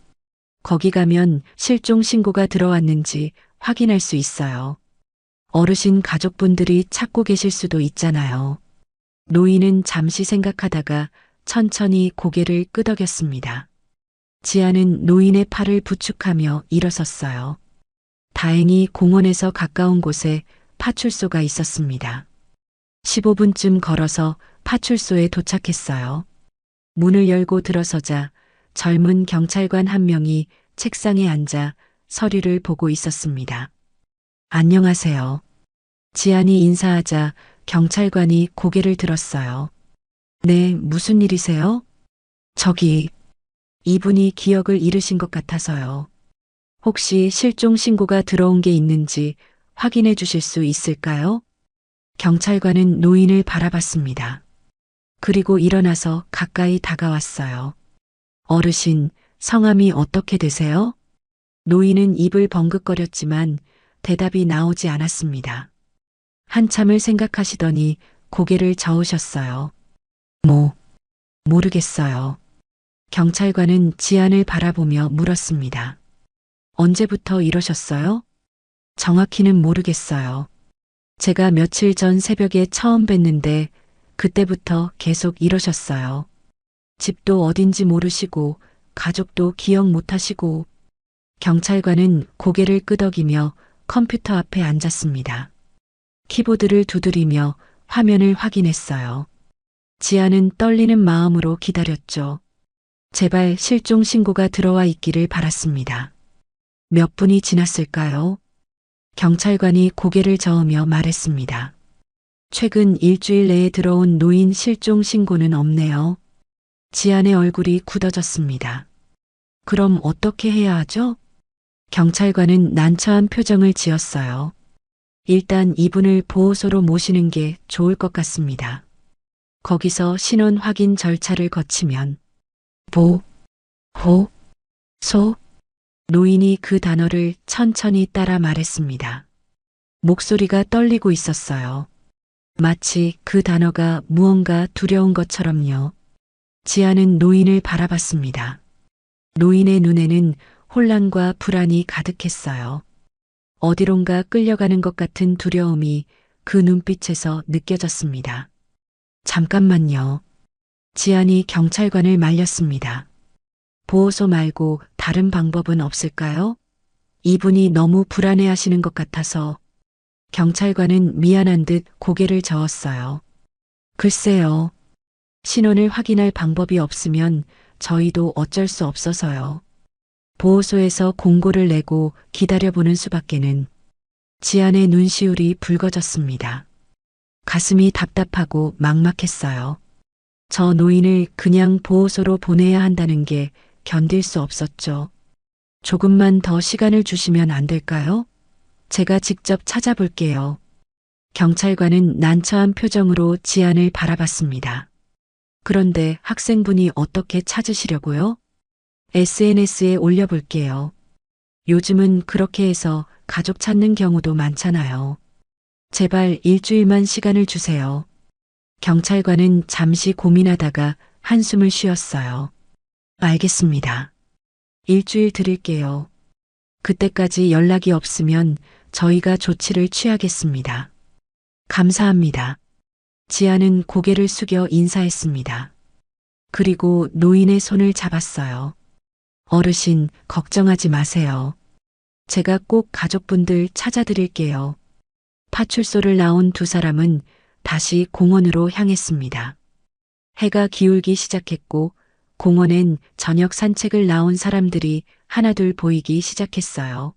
거기 가면 실종 신고가 들어왔는지 확인할 수 있어요. 어르신 가족분들이 찾고 계실 수도 있잖아요. 노인은 잠시 생각하다가 천천히 고개를 끄덕였습니다. 지아는 노인의 팔을 부축하며 일어섰어요. 다행히 공원에서 가까운 곳에 파출소가 있었습니다. 15분쯤 걸어서 파출소에 도착했어요. 문을 열고 들어서자 젊은 경찰관 한 명이 책상에 앉아 서류를 보고 있었습니다. 안녕하세요. 지안이 인사하자 경찰관이 고개를 들었어요. 네, 무슨 일이세요? 저기, 이분이 기억을 잃으신 것 같아서요. 혹시 실종 신고가 들어온 게 있는지 확인해 주실 수 있을까요? 경찰관은 노인을 바라봤습니다. 그리고 일어나서 가까이 다가왔어요. 어르신, 성함이 어떻게 되세요? 노인은 입을 벙긋거렸지만 대답이 나오지 않았습니다. 한참을 생각하시더니 고개를 저으셨어요. 모르겠어요. 경찰관은 지안을 바라보며 물었습니다. 언제부터 이러셨어요? 정확히는 모르겠어요. 제가 며칠 전 새벽에 처음 뵀는데 그때부터 계속 이러셨어요. 집도 어딘지 모르시고 가족도 기억 못하시고. 경찰관은 고개를 끄덕이며 컴퓨터 앞에 앉았습니다. 키보드를 두드리며 화면을 확인했어요. 지아는 떨리는 마음으로 기다렸죠. 제발 실종 신고가 들어와 있기를 바랐습니다. 몇 분이 지났을까요? 경찰관이 고개를 저으며 말했습니다. 최근 일주일 내에 들어온 노인 실종 신고는 없네요. 지안의 얼굴이 굳어졌습니다. 그럼 어떻게 해야 하죠? 경찰관은 난처한 표정을 지었어요. 일단 이분을 보호소로 모시는 게 좋을 것 같습니다. 거기서 신원 확인 절차를 거치면 소? 노인이 그 단어를 천천히 따라 말했습니다. 목소리가 떨리고 있었어요. 마치 그 단어가 무언가 두려운 것처럼요. 지아는 노인을 바라봤습니다. 노인의 눈에는 혼란과 불안이 가득했어요. 어디론가 끌려가는 것 같은 두려움이 그 눈빛에서 느껴졌습니다. 잠깐만요. 지안이 경찰관을 말렸습니다. 보호소 말고 다른 방법은 없을까요? 이분이 너무 불안해하시는 것 같아서. 경찰관은 미안한 듯 고개를 저었어요. 글쎄요. 신원을 확인할 방법이 없으면 저희도 어쩔 수 없어서요. 보호소에서 공고를 내고 기다려보는 수밖에는. 지안의 눈시울이 붉어졌습니다. 가슴이 답답하고 막막했어요. 저 노인을 그냥 보호소로 보내야 한다는 게 견딜 수 없었죠. 조금만 더 시간을 주시면 안 될까요? 제가 직접 찾아볼게요. 경찰관은 난처한 표정으로 지안을 바라봤습니다. 그런데 학생분이 어떻게 찾으시려고요? SNS에 올려볼게요. 요즘은 그렇게 해서 가족 찾는 경우도 많잖아요. 제발 일주일만 시간을 주세요. 경찰관은 잠시 고민하다가 한숨을 쉬었어요. 알겠습니다. 일주일 드릴게요. 그때까지 연락이 없으면 저희가 조치를 취하겠습니다. 감사합니다. 지아는 고개를 숙여 인사했습니다. 그리고 노인의 손을 잡았어요. 어르신, 걱정하지 마세요. 제가 꼭 가족분들 찾아드릴게요. 파출소를 나온 두 사람은 다시 공원으로 향했습니다. 해가 기울기 시작했고 공원엔 저녁 산책을 나온 사람들이 하나둘 보이기 시작했어요.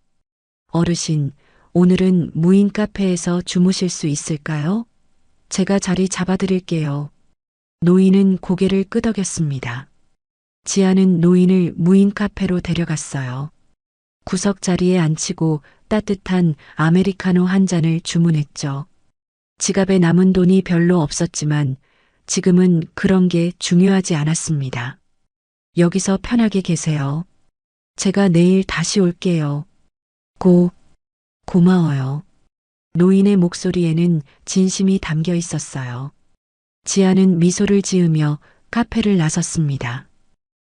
어르신, 오늘은 무인 카페에서 주무실 수 있을까요? 제가 자리 잡아드릴게요. 노인은 고개를 끄덕였습니다. 지아는 노인을 무인 카페로 데려갔어요. 구석 자리에 앉히고 따뜻한 아메리카노 한 잔을 주문했죠. 지갑에 남은 돈이 별로 없었지만 지금은 그런 게 중요하지 않았습니다. 여기서 편하게 계세요. 제가 내일 다시 올게요. 고마워요. 노인의 목소리에는 진심이 담겨 있었어요. 지아는 미소를 지으며 카페를 나섰습니다.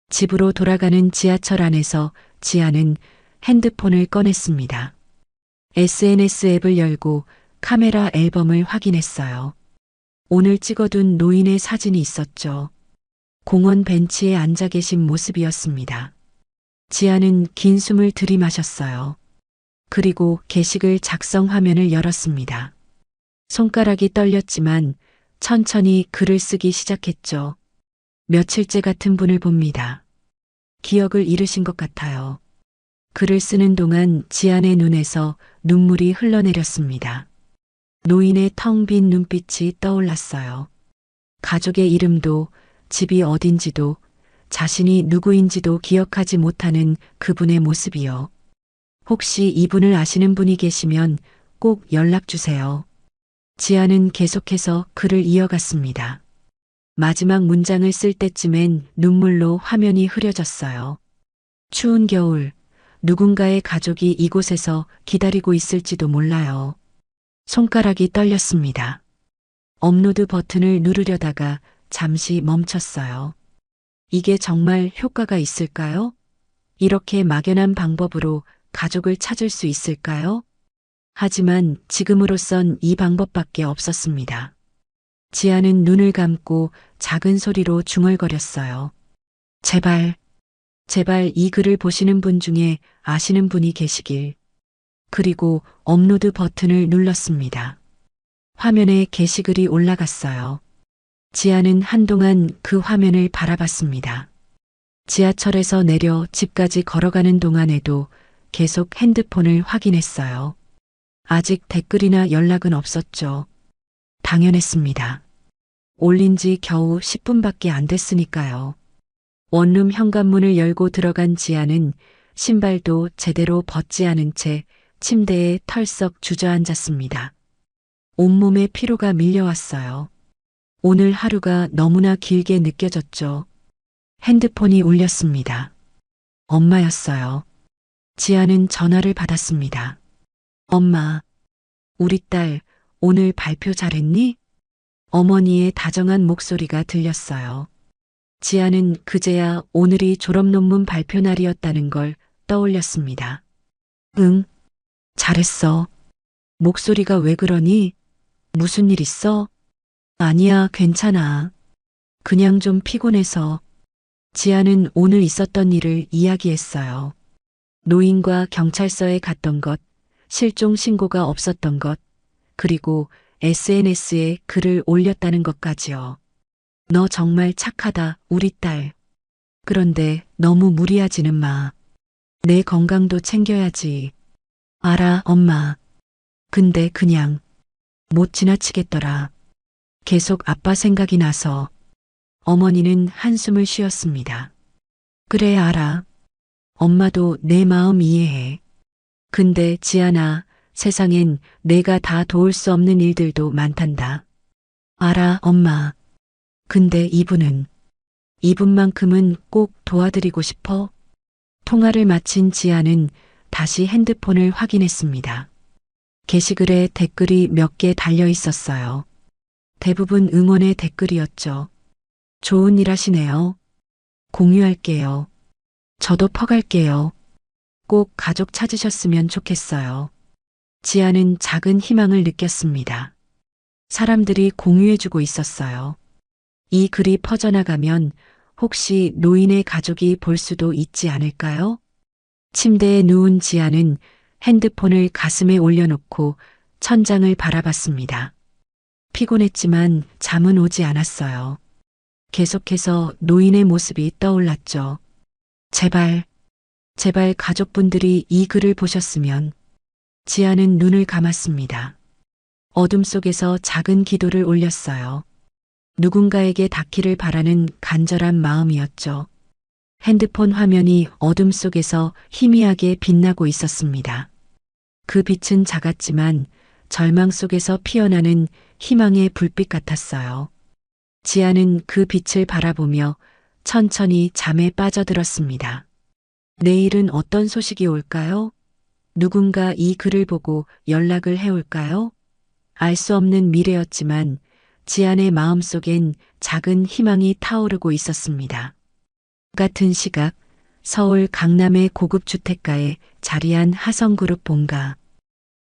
집으로 돌아가는 지하철 안에서 지아는 핸드폰을 꺼냈습니다. SNS 앱을 열고 카메라 앨범을 확인했어요. 오늘 찍어둔 노인의 사진이 있었죠. 공원 벤치에 앉아 계신 모습이었습니다. 지아는 긴 숨을 들이마셨어요. 그리고 게시글 작성 화면을 열었습니다. 손가락이 떨렸지만 천천히 글을 쓰기 시작했죠. 며칠째 같은 분을 봅니다. 기억을 잃으신 것 같아요. 글을 쓰는 동안 지안의 눈에서 눈물이 흘러내렸습니다. 노인의 텅 빈 눈빛이 떠올랐어요. 가족의 이름도 집이 어딘지도 자신이 누구인지도 기억하지 못하는 그분의 모습이요. 혹시 이분을 아시는 분이 계시면 꼭 연락 주세요. 지아는 계속해서 글을 이어갔습니다. 마지막 문장을 쓸 때쯤엔 눈물로 화면이 흐려졌어요. 추운 겨울, 누군가의 가족이 이곳에서 기다리고 있을지도 몰라요. 손가락이 떨렸습니다. 업로드 버튼을 누르려다가 잠시 멈췄어요. 이게 정말 효과가 있을까요? 이렇게 막연한 방법으로 가족을 찾을 수 있을까요? 하지만 지금으로선 이 방법밖에 없었습니다. 지아는 눈을 감고 작은 소리로 중얼거렸어요. 제발, 제발 이 글을 보시는 분 중에 아시는 분이 계시길. 그리고 업로드 버튼을 눌렀습니다. 화면에 게시글이 올라갔어요. 지아는 한동안 그 화면을 바라봤습니다. 지하철에서 내려 집까지 걸어가는 동안에도 계속 핸드폰을 확인했어요. 아직 댓글이나 연락은 없었죠. 당연했습니다. 올린 지 겨우 10분밖에 안 됐으니까요. 원룸 현관문을 열고 들어간 지아는 신발도 제대로 벗지 않은 채 침대에 털썩 주저앉았습니다. 온몸에 피로가 밀려왔어요. 오늘 하루가 너무나 길게 느껴졌죠. 핸드폰이 울렸습니다. 엄마였어요. 지아는 전화를 받았습니다. 엄마, 우리 딸 오늘 발표 잘했니? 어머니의 다정한 목소리가 들렸어요. 지아는 그제야 오늘이 졸업 논문 발표 날이었다는 걸 떠올렸습니다. 응, 잘했어. 목소리가 왜 그러니? 무슨 일 있어? 아니야, 괜찮아. 그냥 좀 피곤해서. 지아는 오늘 있었던 일을 이야기했어요. 노인과 경찰서에 갔던 것, 실종 신고가 없었던 것, 그리고 SNS에 글을 올렸다는 것까지요. 너 정말 착하다, 우리 딸. 그런데 너무 무리하지는 마. 내 건강도 챙겨야지. 알아, 엄마. 근데 그냥 못 지나치겠더라. 계속 아빠 생각이 나서. 어머니는 한숨을 쉬었습니다. 그래, 알아. 엄마도 내 마음 이해해. 근데 지아나, 세상엔 내가 다 도울 수 없는 일들도 많단다. 알아, 엄마. 근데 이분만큼은 꼭 도와드리고 싶어. 통화를 마친 지아는 다시 핸드폰을 확인했습니다. 게시글에 댓글이 몇 개 달려 있었어요. 대부분 응원의 댓글이었죠. 좋은 일 하시네요. 공유할게요. 저도 퍼갈게요. 꼭 가족 찾으셨으면 좋겠어요. 지아는 작은 희망을 느꼈습니다. 사람들이 공유해주고 있었어요. 이 글이 퍼져나가면 혹시 노인의 가족이 볼 수도 있지 않을까요? 침대에 누운 지아는 핸드폰을 가슴에 올려놓고 천장을 바라봤습니다. 피곤했지만 잠은 오지 않았어요. 계속해서 노인의 모습이 떠올랐죠. 제발, 제발 가족분들이 이 글을 보셨으면. 지아는 눈을 감았습니다. 어둠 속에서 작은 기도를 올렸어요. 누군가에게 닿기를 바라는 간절한 마음이었죠. 핸드폰 화면이 어둠 속에서 희미하게 빛나고 있었습니다. 그 빛은 작았지만 절망 속에서 피어나는 희망의 불빛 같았어요. 지아는 그 빛을 바라보며 천천히 잠에 빠져들었습니다. 내일은 어떤 소식이 올까요? 누군가 이 글을 보고 연락을 해올까요? 알 수 없는 미래였지만 지안의 마음속엔 작은 희망이 타오르고 있었습니다. 같은 시각 서울 강남의 고급 주택가에 자리한 하성그룹 본가.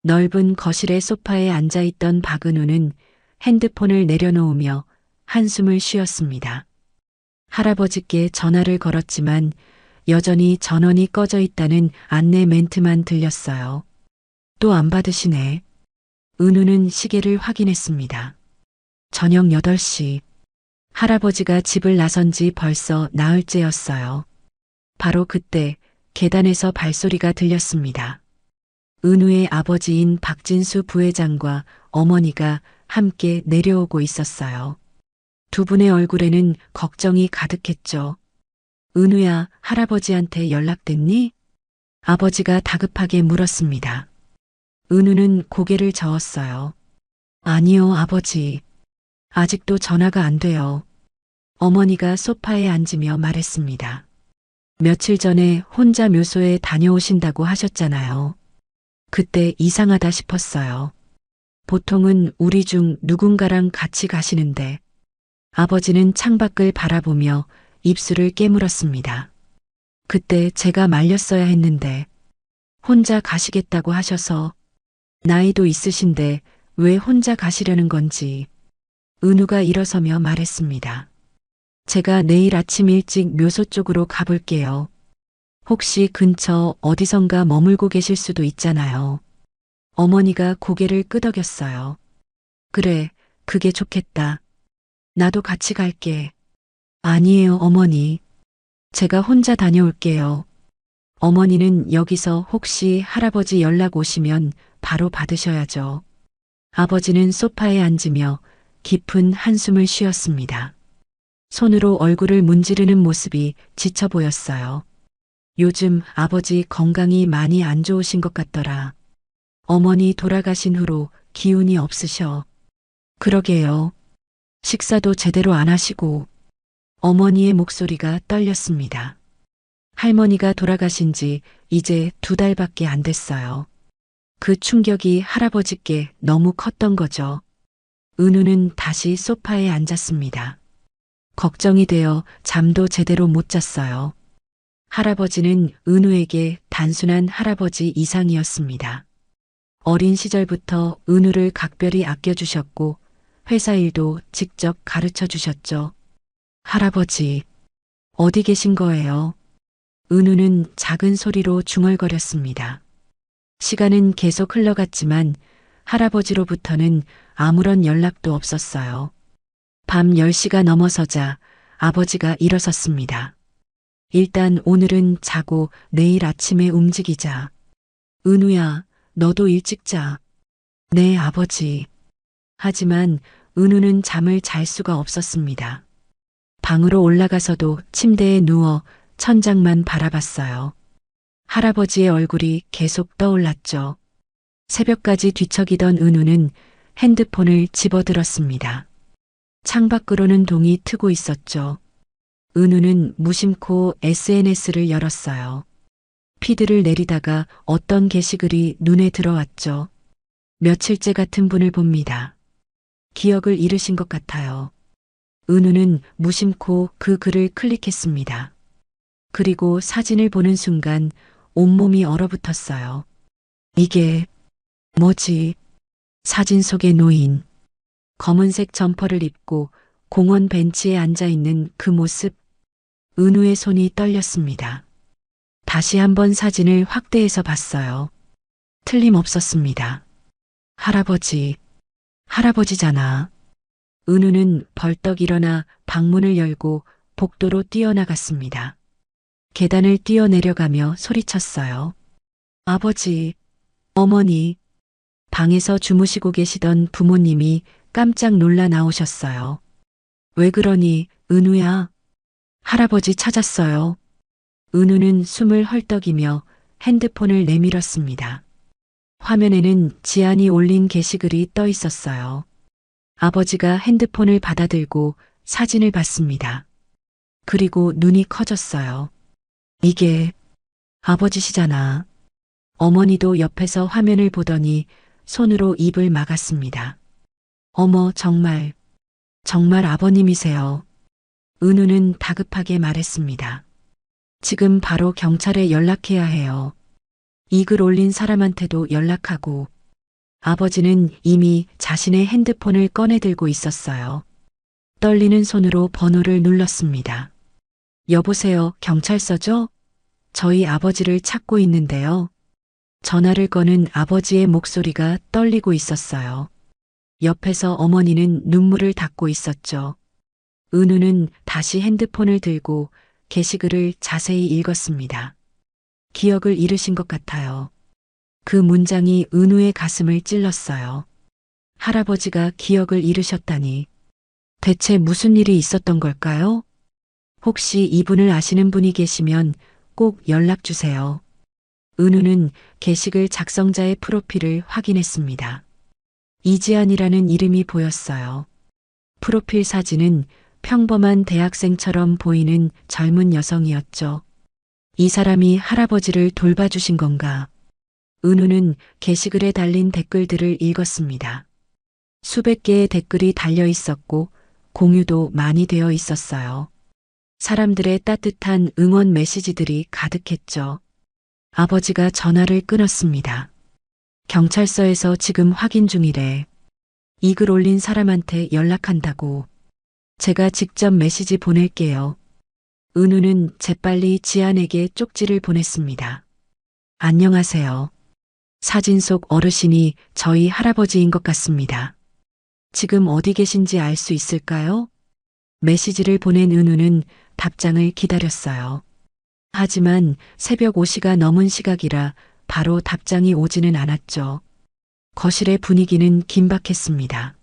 넓은 거실의 소파에 앉아있던 박은우는 핸드폰을 내려놓으며 한숨을 쉬었습니다. 할아버지께 전화를 걸었지만 여전히 전원이 꺼져 있다는 안내 멘트만 들렸어요. 또 안 받으시네. 은우는 시계를 확인했습니다. 저녁 8시. 할아버지가 집을 나선 지 벌써 나흘째였어요. 바로 그때 계단에서 발소리가 들렸습니다. 은우의 아버지인 박진수 부회장과 어머니가 함께 내려오고 있었어요. 두 분의 얼굴에는 걱정이 가득했죠. 은우야, 할아버지한테 연락됐니? 아버지가 다급하게 물었습니다. 은우는 고개를 저었어요. 아니요, 아버지. 아직도 전화가 안 돼요. 어머니가 소파에 앉으며 말했습니다. 며칠 전에 혼자 묘소에 다녀오신다고 하셨잖아요. 그때 이상하다 싶었어요. 보통은 우리 중 누군가랑 같이 가시는데 아버지는 창밖을 바라보며 입술을 깨물었습니다. 그때 제가 말렸어야 했는데 혼자 가시겠다고 하셔서 나이도 있으신데 왜 혼자 가시려는 건지 은우가 일어서며 말했습니다. 제가 내일 아침 일찍 묘소 쪽으로 가볼게요. 혹시 근처 어디선가 머물고 계실 수도 있잖아요. 어머니가 고개를 끄덕였어요. 그래, 그게 좋겠다. 나도 같이 갈게. 아니에요, 어머니. 제가 혼자 다녀올게요. 어머니는 여기서 혹시 할아버지 연락 오시면 바로 받으셔야죠. 아버지는 소파에 앉으며 깊은 한숨을 쉬었습니다. 손으로 얼굴을 문지르는 모습이 지쳐 보였어요. 요즘 아버지 건강이 많이 안 좋으신 것 같더라. 어머니 돌아가신 후로 기운이 없으셔. 그러게요. 식사도 제대로 안 하시고. 어머니의 목소리가 떨렸습니다. 할머니가 돌아가신 지 이제 2달밖에 안 됐어요. 그 충격이 할아버지께 너무 컸던 거죠. 은우는 다시 소파에 앉았습니다. 걱정이 되어 잠도 제대로 못 잤어요. 할아버지는 은우에게 단순한 할아버지 이상이었습니다. 어린 시절부터 은우를 각별히 아껴주셨고 회사 일도 직접 가르쳐 주셨죠. 할아버지, 어디 계신 거예요? 은우는 작은 소리로 중얼거렸습니다. 시간은 계속 흘러갔지만 할아버지로부터는 아무런 연락도 없었어요. 밤 10시가 넘어서자 아버지가 일어섰습니다. 일단 오늘은 자고 내일 아침에 움직이자. 은우야, 너도 일찍 자. 네, 아버지. 하지만 은우는 잠을 잘 수가 없었습니다. 방으로 올라가서도 침대에 누워 천장만 바라봤어요. 할아버지의 얼굴이 계속 떠올랐죠. 새벽까지 뒤척이던 은우는 핸드폰을 집어들었습니다. 창밖으로는 동이 트고 있었죠. 은우는 무심코 SNS를 열었어요. 피드를 내리다가 어떤 게시글이 눈에 들어왔죠. 며칠째 같은 분을 봅니다. 기억을 잃으신 것 같아요. 은우는 무심코 그 글을 클릭했습니다. 그리고 사진을 보는 순간 온몸이 얼어붙었어요. 이게 뭐지? 사진 속의 노인. 검은색 점퍼를 입고 공원 벤치에 앉아있는 그 모습. 은우의 손이 떨렸습니다. 다시 한번 사진을 확대해서 봤어요. 틀림없었습니다. 할아버지, 할아버지잖아. 은우는 벌떡 일어나 방문을 열고 복도로 뛰어나갔습니다. 계단을 뛰어내려가며 소리쳤어요. 아버지, 어머니. 방에서 주무시고 계시던 부모님이 깜짝 놀라 나오셨어요. 왜 그러니, 은우야? 할아버지 찾았어요. 은우는 숨을 헐떡이며 핸드폰을 내밀었습니다. 화면에는 지안이 올린 게시글이 떠 있었어요. 아버지가 핸드폰을 받아들고 사진을 봤습니다. 그리고 눈이 커졌어요. 이게 아버지시잖아. 어머니도 옆에서 화면을 보더니 손으로 입을 막았습니다. 어머, 정말 정말 아버님이세요. 은우는 다급하게 말했습니다. 지금 바로 경찰에 연락해야 해요. 이 글 올린 사람한테도 연락하고. 아버지는 이미 자신의 핸드폰을 꺼내 들고 있었어요. 떨리는 손으로 번호를 눌렀습니다. 여보세요, 경찰서죠? 저희 아버지를 찾고 있는데요. 전화를 거는 아버지의 목소리가 떨리고 있었어요. 옆에서 어머니는 눈물을 닦고 있었죠. 은우는 다시 핸드폰을 들고 게시글을 자세히 읽었습니다. 기억을 잃으신 것 같아요. 그 문장이 은우의 가슴을 찔렀어요. 할아버지가 기억을 잃으셨다니. 대체 무슨 일이 있었던 걸까요? 혹시 이분을 아시는 분이 계시면 꼭 연락 주세요. 은우는 게시글 작성자의 프로필을 확인했습니다. 이지안이라는 이름이 보였어요. 프로필 사진은 평범한 대학생처럼 보이는 젊은 여성이었죠. 이 사람이 할아버지를 돌봐주신 건가? 은우는 게시글에 달린 댓글들을 읽었습니다. 수백 개의 댓글이 달려 있었고 공유도 많이 되어 있었어요. 사람들의 따뜻한 응원 메시지들이 가득했죠. 아버지가 전화를 끊었습니다. 경찰서에서 지금 확인 중이래. 이 글 올린 사람한테 연락한다고. 제가 직접 메시지 보낼게요. 은우는 재빨리 지안에게 쪽지를 보냈습니다. 안녕하세요. 사진 속 어르신이 저희 할아버지인 것 같습니다. 지금 어디 계신지 알 수 있을까요? 메시지를 보낸 은우는 답장을 기다렸어요. 하지만 새벽 5시가 넘은 시각이라 바로 답장이 오지는 않았죠. 거실의 분위기는 긴박했습니다.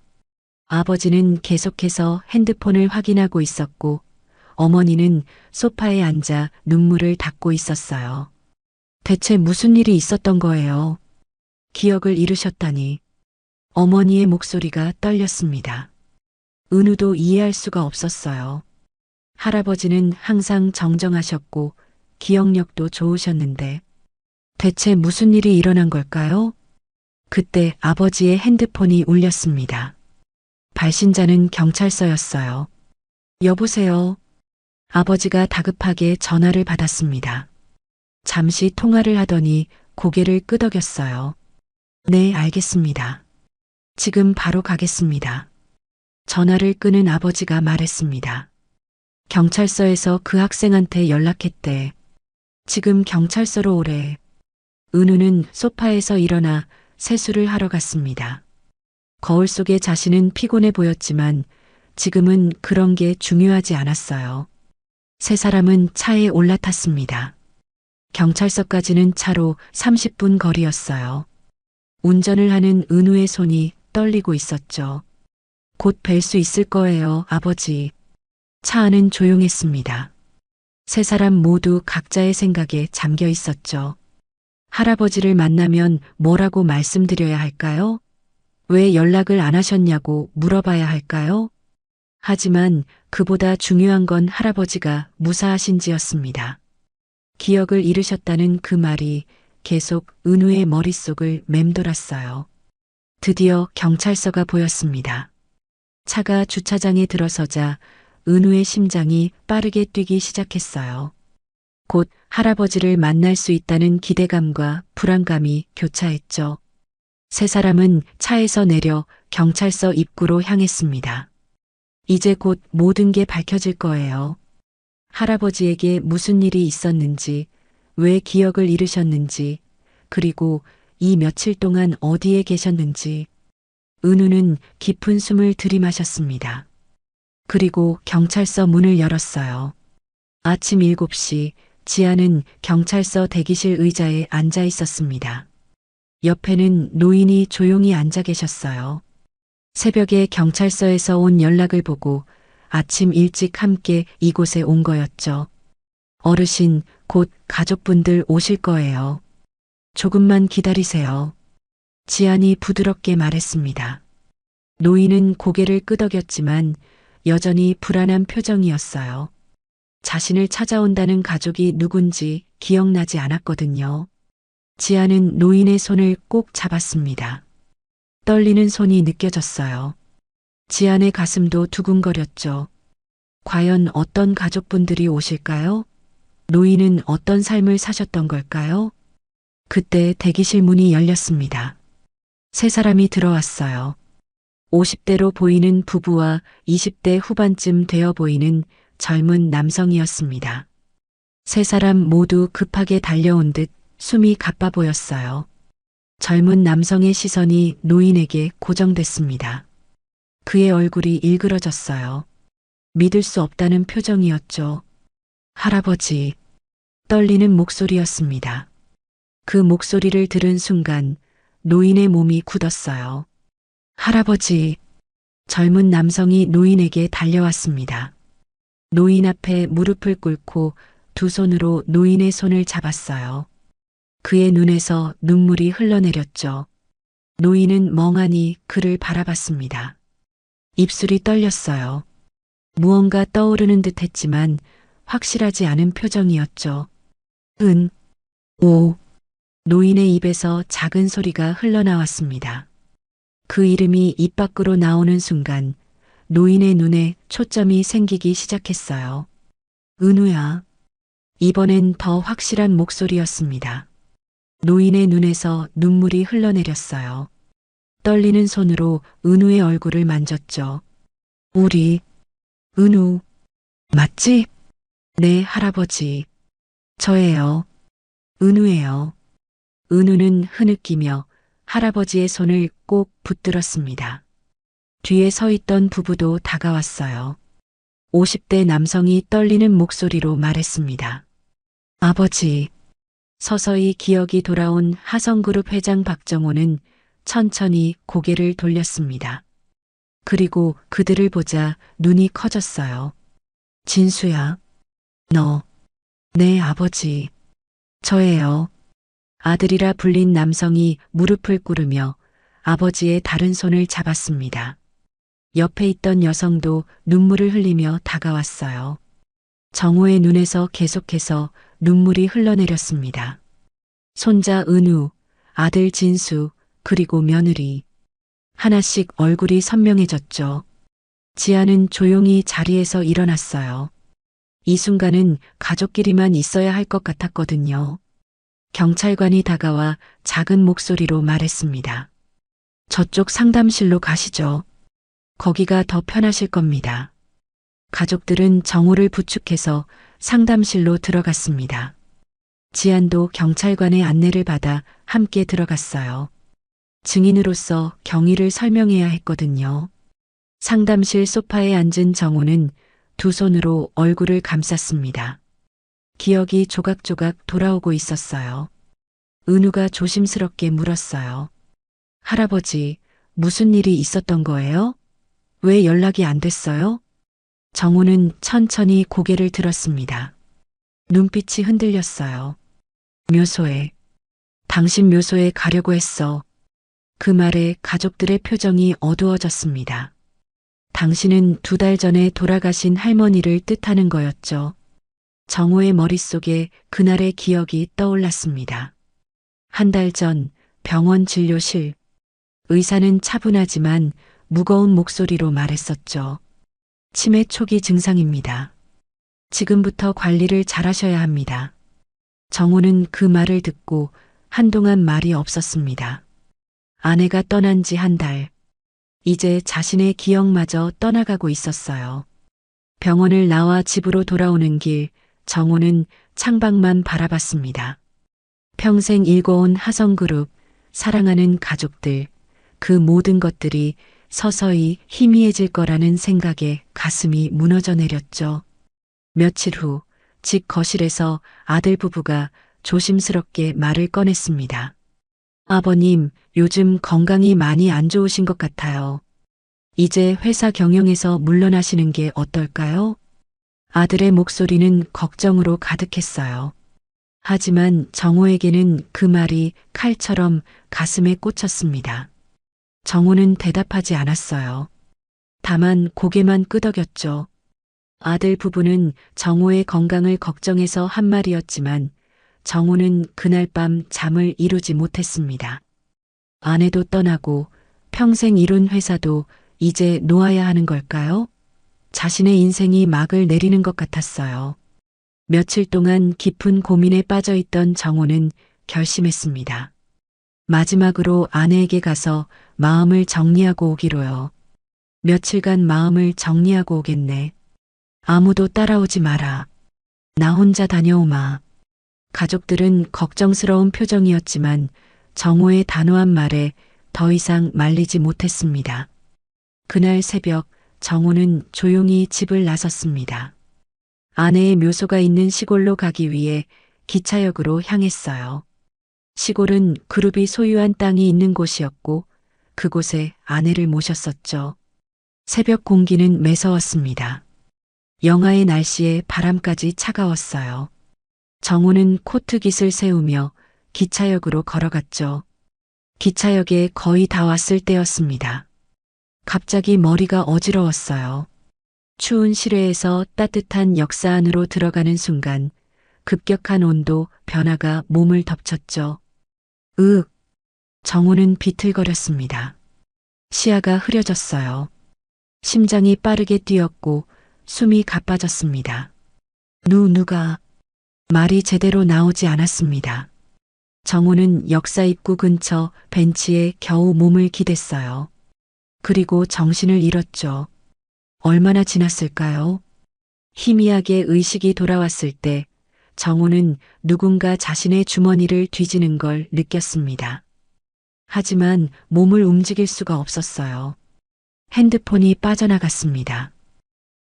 아버지는 계속해서 핸드폰을 확인하고 있었고 어머니는 소파에 앉아 눈물을 닦고 있었어요. 대체 무슨 일이 있었던 거예요? 기억을 잃으셨다니. 어머니의 목소리가 떨렸습니다. 은우도 이해할 수가 없었어요. 할아버지는 항상 정정하셨고 기억력도 좋으셨는데 대체 무슨 일이 일어난 걸까요? 그때 아버지의 핸드폰이 울렸습니다. 발신자는 경찰서였어요. 여보세요. 아버지가 다급하게 전화를 받았습니다. 잠시 통화를 하더니 고개를 끄덕였어요. 네, 알겠습니다. 지금 바로 가겠습니다. 전화를 끊은 아버지가 말했습니다. 경찰서에서 그 학생한테 연락했대. 지금 경찰서로 오래. 은우는 소파에서 일어나 세수를 하러 갔습니다. 거울 속의 자신은 피곤해 보였지만 지금은 그런 게 중요하지 않았어요. 세 사람은 차에 올라탔습니다. 경찰서까지는 차로 30분 거리였어요. 운전을 하는 은우의 손이 떨리고 있었죠. 곧 뵐 수 있을 거예요, 아버지. 차 안은 조용했습니다. 세 사람 모두 각자의 생각에 잠겨 있었죠. 할아버지를 만나면 뭐라고 말씀드려야 할까요? 왜 연락을 안 하셨냐고 물어봐야 할까요? 하지만 그보다 중요한 건 할아버지가 무사하신지였습니다. 기억을 잃으셨다는 그 말이 계속 은우의 머릿속을 맴돌았어요. 드디어 경찰서가 보였습니다. 차가 주차장에 들어서자 은우의 심장이 빠르게 뛰기 시작했어요. 곧 할아버지를 만날 수 있다는 기대감과 불안감이 교차했죠. 세 사람은 차에서 내려 경찰서 입구로 향했습니다. 이제 곧 모든 게 밝혀질 거예요. 할아버지에게 무슨 일이 있었는지, 왜 기억을 잃으셨는지, 그리고 이 며칠 동안 어디에 계셨는지. 은우는 깊은 숨을 들이마셨습니다. 그리고 경찰서 문을 열었어요. 아침 7시 지아는 경찰서 대기실 의자에 앉아 있었습니다. 옆에는 노인이 조용히 앉아 계셨어요. 새벽에 경찰서에서 온 연락을 보고 아침 일찍 함께 이곳에 온 거였죠. 어르신, 곧 가족분들 오실 거예요. 조금만 기다리세요. 지안이 부드럽게 말했습니다. 노인은 고개를 끄덕였지만 여전히 불안한 표정이었어요. 자신을 찾아온다는 가족이 누군지 기억나지 않았거든요. 지아는 노인의 손을 꼭 잡았습니다. 떨리는 손이 느껴졌어요. 지안의 가슴도 두근거렸죠. 과연 어떤 가족분들이 오실까요? 노인은 어떤 삶을 사셨던 걸까요? 그때 대기실 문이 열렸습니다. 세 사람이 들어왔어요. 50대로 보이는 부부와 20대 후반쯤 되어 보이는 젊은 남성이었습니다. 세 사람 모두 급하게 달려온 듯 숨이 가빠 보였어요. 젊은 남성의 시선이 노인에게 고정됐습니다. 그의 얼굴이 일그러졌어요. 믿을 수 없다는 표정이었죠. 할아버지, 떨리는 목소리였습니다. 그 목소리를 들은 순간 노인의 몸이 굳었어요. 할아버지, 젊은 남성이 노인에게 달려왔습니다. 노인 앞에 무릎을 꿇고 두 손으로 노인의 손을 잡았어요. 그의 눈에서 눈물이 흘러내렸죠. 노인은 멍하니 그를 바라봤습니다. 입술이 떨렸어요. 무언가 떠오르는 듯 했지만 확실하지 않은 표정이었죠. 오. 노인의 입에서 작은 소리가 흘러나왔습니다. 그 이름이 입 밖으로 나오는 순간 노인의 눈에 초점이 생기기 시작했어요. 은우야. 이번엔 더 확실한 목소리였습니다. 노인의 눈에서 눈물이 흘러내렸어요. 떨리는 손으로 은우의 얼굴을 만졌죠. 우리, 은우, 맞지? 네, 할아버지. 저예요. 은우예요. 은우는 흐느끼며 할아버지의 손을 꼭 붙들었습니다. 뒤에 서 있던 부부도 다가왔어요. 50대 남성이 떨리는 목소리로 말했습니다. 아버지. 서서히 기억이 돌아온 하성그룹 회장 박정호는 천천히 고개를 돌렸습니다. 그리고 그들을 보자 눈이 커졌어요. 진수야. 너. 네, 아버지. 저예요. 아들이라 불린 남성이 무릎을 꿇으며 아버지의 다른 손을 잡았습니다. 옆에 있던 여성도 눈물을 흘리며 다가왔어요. 정호의 눈에서 계속해서 눈물이 흘러내렸습니다. 손자 은우, 아들 진수, 그리고 며느리. 하나씩 얼굴이 선명해졌죠. 지아는 조용히 자리에서 일어났어요. 이 순간은 가족끼리만 있어야 할 것 같았거든요. 경찰관이 다가와 작은 목소리로 말했습니다. 저쪽 상담실로 가시죠. 거기가 더 편하실 겁니다. 가족들은 정호를 부축해서 상담실로 들어갔습니다. 지안도 경찰관의 안내를 받아 함께 들어갔어요. 증인으로서 경위를 설명해야 했거든요. 상담실 소파에 앉은 정호는 두 손으로 얼굴을 감쌌습니다. 기억이 조각조각 돌아오고 있었어요. 은우가 조심스럽게 물었어요. 할아버지, 무슨 일이 있었던 거예요? 왜 연락이 안 됐어요? 정호는 천천히 고개를 들었습니다. 눈빛이 흔들렸어요. 묘소에. 당신 묘소에 가려고 했어. 그 말에 가족들의 표정이 어두워졌습니다. 당신은 2달 전에 돌아가신 할머니를 뜻하는 거였죠. 정호의 머릿속에 그날의 기억이 떠올랐습니다. 1달 전 병원 진료실. 의사는 차분하지만 무거운 목소리로 말했었죠. 치매 초기 증상입니다. 지금부터 관리를 잘하셔야 합니다. 정호는 그 말을 듣고 한동안 말이 없었습니다. 아내가 떠난 지 1달. 이제 자신의 기억마저 떠나가고 있었어요. 병원을 나와 집으로 돌아오는 길, 정호는 창밖만 바라봤습니다. 평생 일궈온 하성그룹, 사랑하는 가족들, 그 모든 것들이 서서히 희미해질 거라는 생각에 가슴이 무너져 내렸죠. 며칠 후, 집 거실에서 아들 부부가 조심스럽게 말을 꺼냈습니다. 아버님, 요즘 건강이 많이 안 좋으신 것 같아요. 이제 회사 경영에서 물러나시는 게 어떨까요? 아들의 목소리는 걱정으로 가득했어요. 하지만 정호에게는 그 말이 칼처럼 가슴에 꽂혔습니다. 정호는 대답하지 않았어요. 다만 고개만 끄덕였죠. 아들 부부는 정호의 건강을 걱정해서 한 말이었지만 정호는 그날 밤 잠을 이루지 못했습니다. 아내도 떠나고 평생 이룬 회사도 이제 놓아야 하는 걸까요? 자신의 인생이 막을 내리는 것 같았어요. 며칠 동안 깊은 고민에 빠져 있던 정호는 결심했습니다. 마지막으로 아내에게 가서 마음을 정리하고 오기로요. 며칠간 마음을 정리하고 오겠네. 아무도 따라오지 마라. 나 혼자 다녀오마. 가족들은 걱정스러운 표정이었지만 정호의 단호한 말에 더 이상 말리지 못했습니다. 그날 새벽 정호는 조용히 집을 나섰습니다. 아내의 묘소가 있는 시골로 가기 위해 기차역으로 향했어요. 시골은 그룹이 소유한 땅이 있는 곳이었고 그곳에 아내를 모셨었죠. 새벽 공기는 매서웠습니다. 영하의 날씨에 바람까지 차가웠어요. 정호는 코트깃을 세우며 기차역으로 걸어갔죠. 기차역에 거의 다 왔을 때였습니다. 갑자기 머리가 어지러웠어요. 추운 실외에서 따뜻한 역사 안으로 들어가는 순간 급격한 온도 변화가 몸을 덮쳤죠. 정호는 비틀거렸습니다. 시야가 흐려졌어요. 심장이 빠르게 뛰었고 숨이 가빠졌습니다. 누가 말이 제대로 나오지 않았습니다. 정호는 역사 입구 근처 벤치에 겨우 몸을 기댔어요. 그리고 정신을 잃었죠. 얼마나 지났을까요? 희미하게 의식이 돌아왔을 때 정호는 누군가 자신의 주머니를 뒤지는 걸 느꼈습니다. 하지만 몸을 움직일 수가 없었어요. 핸드폰이 빠져나갔습니다.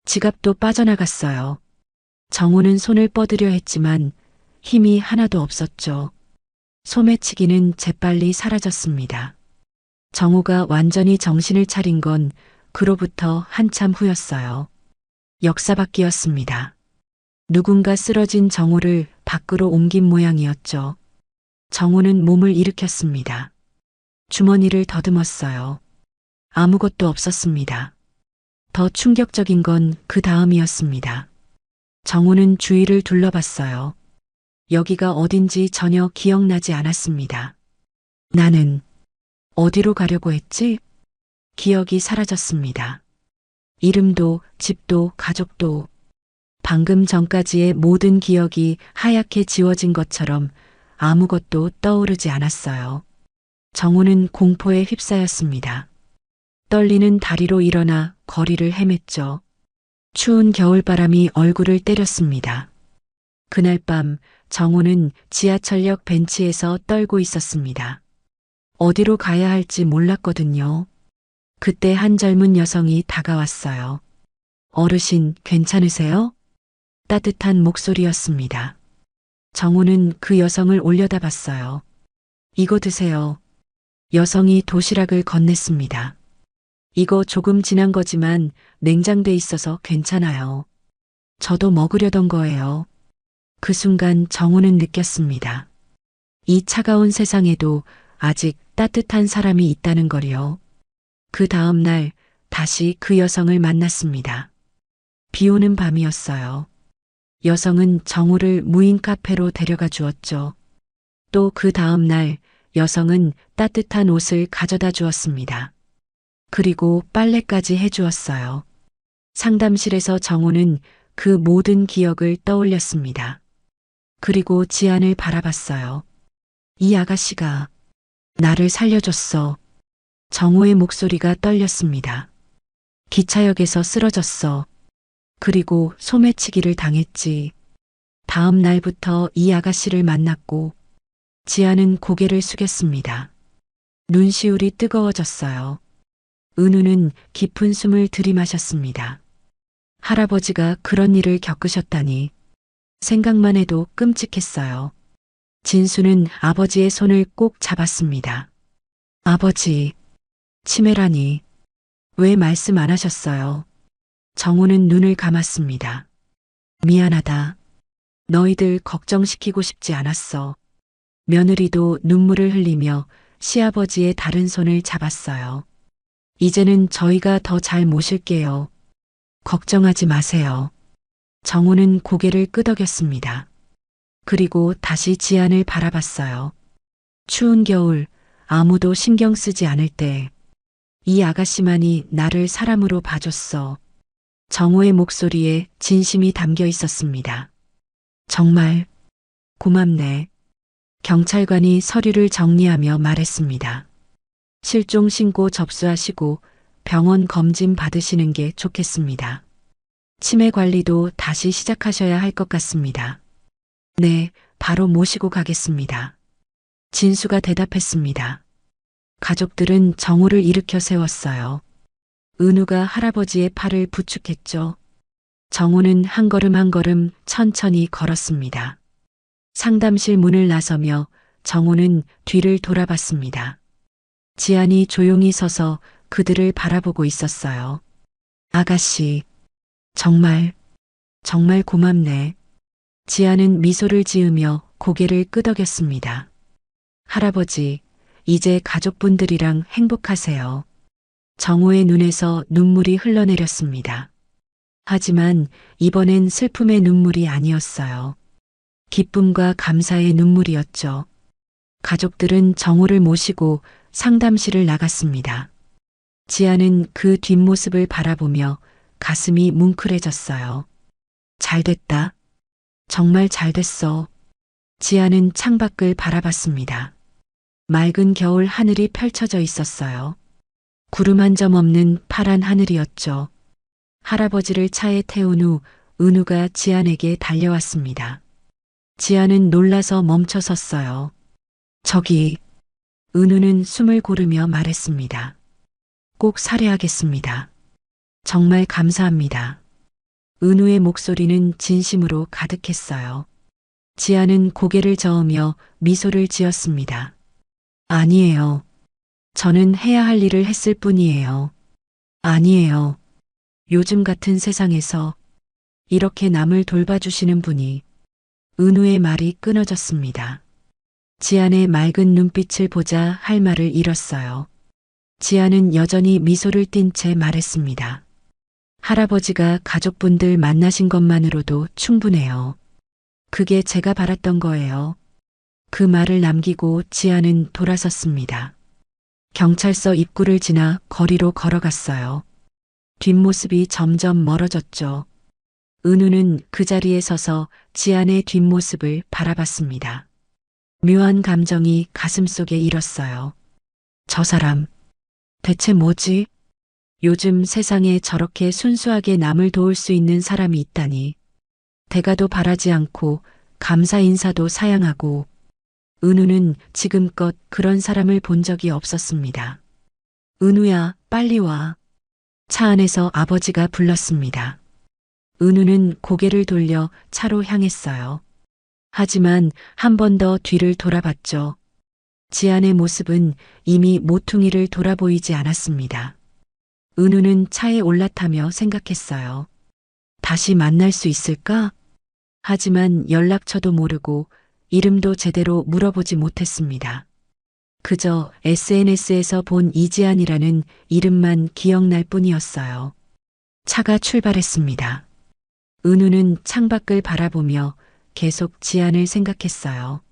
지갑도 빠져나갔어요. 정호는 손을 뻗으려 했지만 힘이 하나도 없었죠. 소매치기는 재빨리 사라졌습니다. 정호가 완전히 정신을 차린 건 그로부터 한참 후였어요. 역사밖이었습니다. 누군가 쓰러진 정호를 밖으로 옮긴 모양이었죠. 정호는 몸을 일으켰습니다. 주머니를 더듬었어요. 아무것도 없었습니다. 더 충격적인 건 그 다음이었습니다. 정호는 주위를 둘러봤어요. 여기가 어딘지 전혀 기억나지 않았습니다. 나는 어디로 가려고 했지? 기억이 사라졌습니다. 이름도, 집도, 가족도, 방금 전까지의 모든 기억이 하얗게 지워진 것처럼 아무것도 떠오르지 않았어요. 정호는 공포에 휩싸였습니다. 떨리는 다리로 일어나 거리를 헤맸죠. 추운 겨울바람이 얼굴을 때렸습니다. 그날 밤 정호는 지하철역 벤치에서 떨고 있었습니다. 어디로 가야 할지 몰랐거든요. 그때 한 젊은 여성이 다가왔어요. 어르신, 괜찮으세요? 따뜻한 목소리였습니다. 정호는 그 여성을 올려다봤어요. 이거 드세요. 여성이 도시락을 건넸습니다. 이거 조금 지난 거지만 냉장돼 있어서 괜찮아요. 저도 먹으려던 거예요. 그 순간 정호는 느꼈습니다. 이 차가운 세상에도 아직 따뜻한 사람이 있다는 걸요. 그 다음 날 다시 그 여성을 만났습니다. 비 오는 밤이었어요. 여성은 정호를 무인 카페로 데려가 주었죠. 또 그 다음 날 여성은 따뜻한 옷을 가져다 주었습니다. 그리고 빨래까지 해주었어요. 상담실에서 정호는 그 모든 기억을 떠올렸습니다. 그리고 지안을 바라봤어요. 이 아가씨가 나를 살려줬어. 정호의 목소리가 떨렸습니다. 기차역에서 쓰러졌어. 그리고 소매치기를 당했지. 다음 날부터 이 아가씨를 만났고 지안은 고개를 숙였습니다. 눈시울이 뜨거워졌어요. 은우는 깊은 숨을 들이마셨습니다. 할아버지가 그런 일을 겪으셨다니 생각만 해도 끔찍했어요. 진수는 아버지의 손을 꼭 잡았습니다. 아버지, 치매라니 왜 말씀 안 하셨어요? 정호는 눈을 감았습니다. 미안하다. 너희들 걱정시키고 싶지 않았어. 며느리도 눈물을 흘리며 시아버지의 다른 손을 잡았어요. 이제는 저희가 더 잘 모실게요. 걱정하지 마세요. 정호는 고개를 끄덕였습니다. 그리고 다시 지안을 바라봤어요. 추운 겨울 아무도 신경 쓰지 않을 때 이 아가씨만이 나를 사람으로 봐줬어. 정호의 목소리에 진심이 담겨 있었습니다. 정말 고맙네. 경찰관이 서류를 정리하며 말했습니다. 실종 신고 접수하시고 병원 검진 받으시는 게 좋겠습니다. 치매 관리도 다시 시작하셔야 할 것 같습니다. 네, 바로 모시고 가겠습니다. 진수가 대답했습니다. 가족들은 정우를 일으켜 세웠어요. 은우가 할아버지의 팔을 부축했죠. 정우는 한 걸음 한 걸음 천천히 걸었습니다. 상담실 문을 나서며 정우는 뒤를 돌아봤습니다. 지안이 조용히 서서 그들을 바라보고 있었어요. 아가씨, 정말 고맙네. 지안은 미소를 지으며 고개를 끄덕였습니다. 할아버지, 이제 가족분들이랑 행복하세요. 정우의 눈에서 눈물이 흘러내렸습니다. 하지만 이번엔 슬픔의 눈물이 아니었어요. 기쁨과 감사의 눈물이었죠. 가족들은 정우를 모시고 상담실을 나갔습니다. 지아는 그 뒷모습을 바라보며 가슴이 뭉클해졌어요. 잘됐다. 정말 잘됐어. 지아는 창밖을 바라봤습니다. 맑은 겨울 하늘이 펼쳐져 있었어요. 구름 한 점 없는 파란 하늘이었죠. 할아버지를 차에 태운 후 은우가 지안에게 달려왔습니다. 지안은 놀라서 멈춰 섰어요. 저기, 은우는 숨을 고르며 말했습니다. 꼭 살해하겠습니다. 정말 감사합니다. 은우의 목소리는 진심으로 가득했어요. 지아는 고개를 저으며 미소를 지었습니다. 아니에요. 저는 해야 할 일을 했을 뿐이에요. 아니에요. 요즘 같은 세상에서 이렇게 남을 돌봐주시는 분이. 은우의 말이 끊어졌습니다. 지안의 맑은 눈빛을 보자 할 말을 잃었어요. 지안은 여전히 미소를 띤 채 말했습니다. 할아버지가 가족분들 만나신 것만으로도 충분해요. 그게 제가 바랐던 거예요. 그 말을 남기고 지안은 돌아섰습니다. 경찰서 입구를 지나 거리로 걸어갔어요. 뒷모습이 점점 멀어졌죠. 은우는 그 자리에 서서 지안의 뒷모습을 바라봤습니다. 묘한 감정이 가슴속에 일었어요. 저 사람, 대체 뭐지? 요즘 세상에 저렇게 순수하게 남을 도울 수 있는 사람이 있다니. 대가도 바라지 않고 감사 인사도 사양하고. 은우는 지금껏 그런 사람을 본 적이 없었습니다. 은우야, 빨리 와. 차 안에서 아버지가 불렀습니다. 은우는 고개를 돌려 차로 향했어요. 하지만 한 번 더 뒤를 돌아봤죠. 지안의 모습은 이미 모퉁이를 돌아보이지 않았습니다. 은우는 차에 올라타며 생각했어요. 다시 만날 수 있을까? 하지만 연락처도 모르고 이름도 제대로 물어보지 못했습니다. 그저 SNS에서 본 이지안이라는 이름만 기억날 뿐이었어요. 차가 출발했습니다. 은우는 창밖을 바라보며 계속 지안을 생각했어요.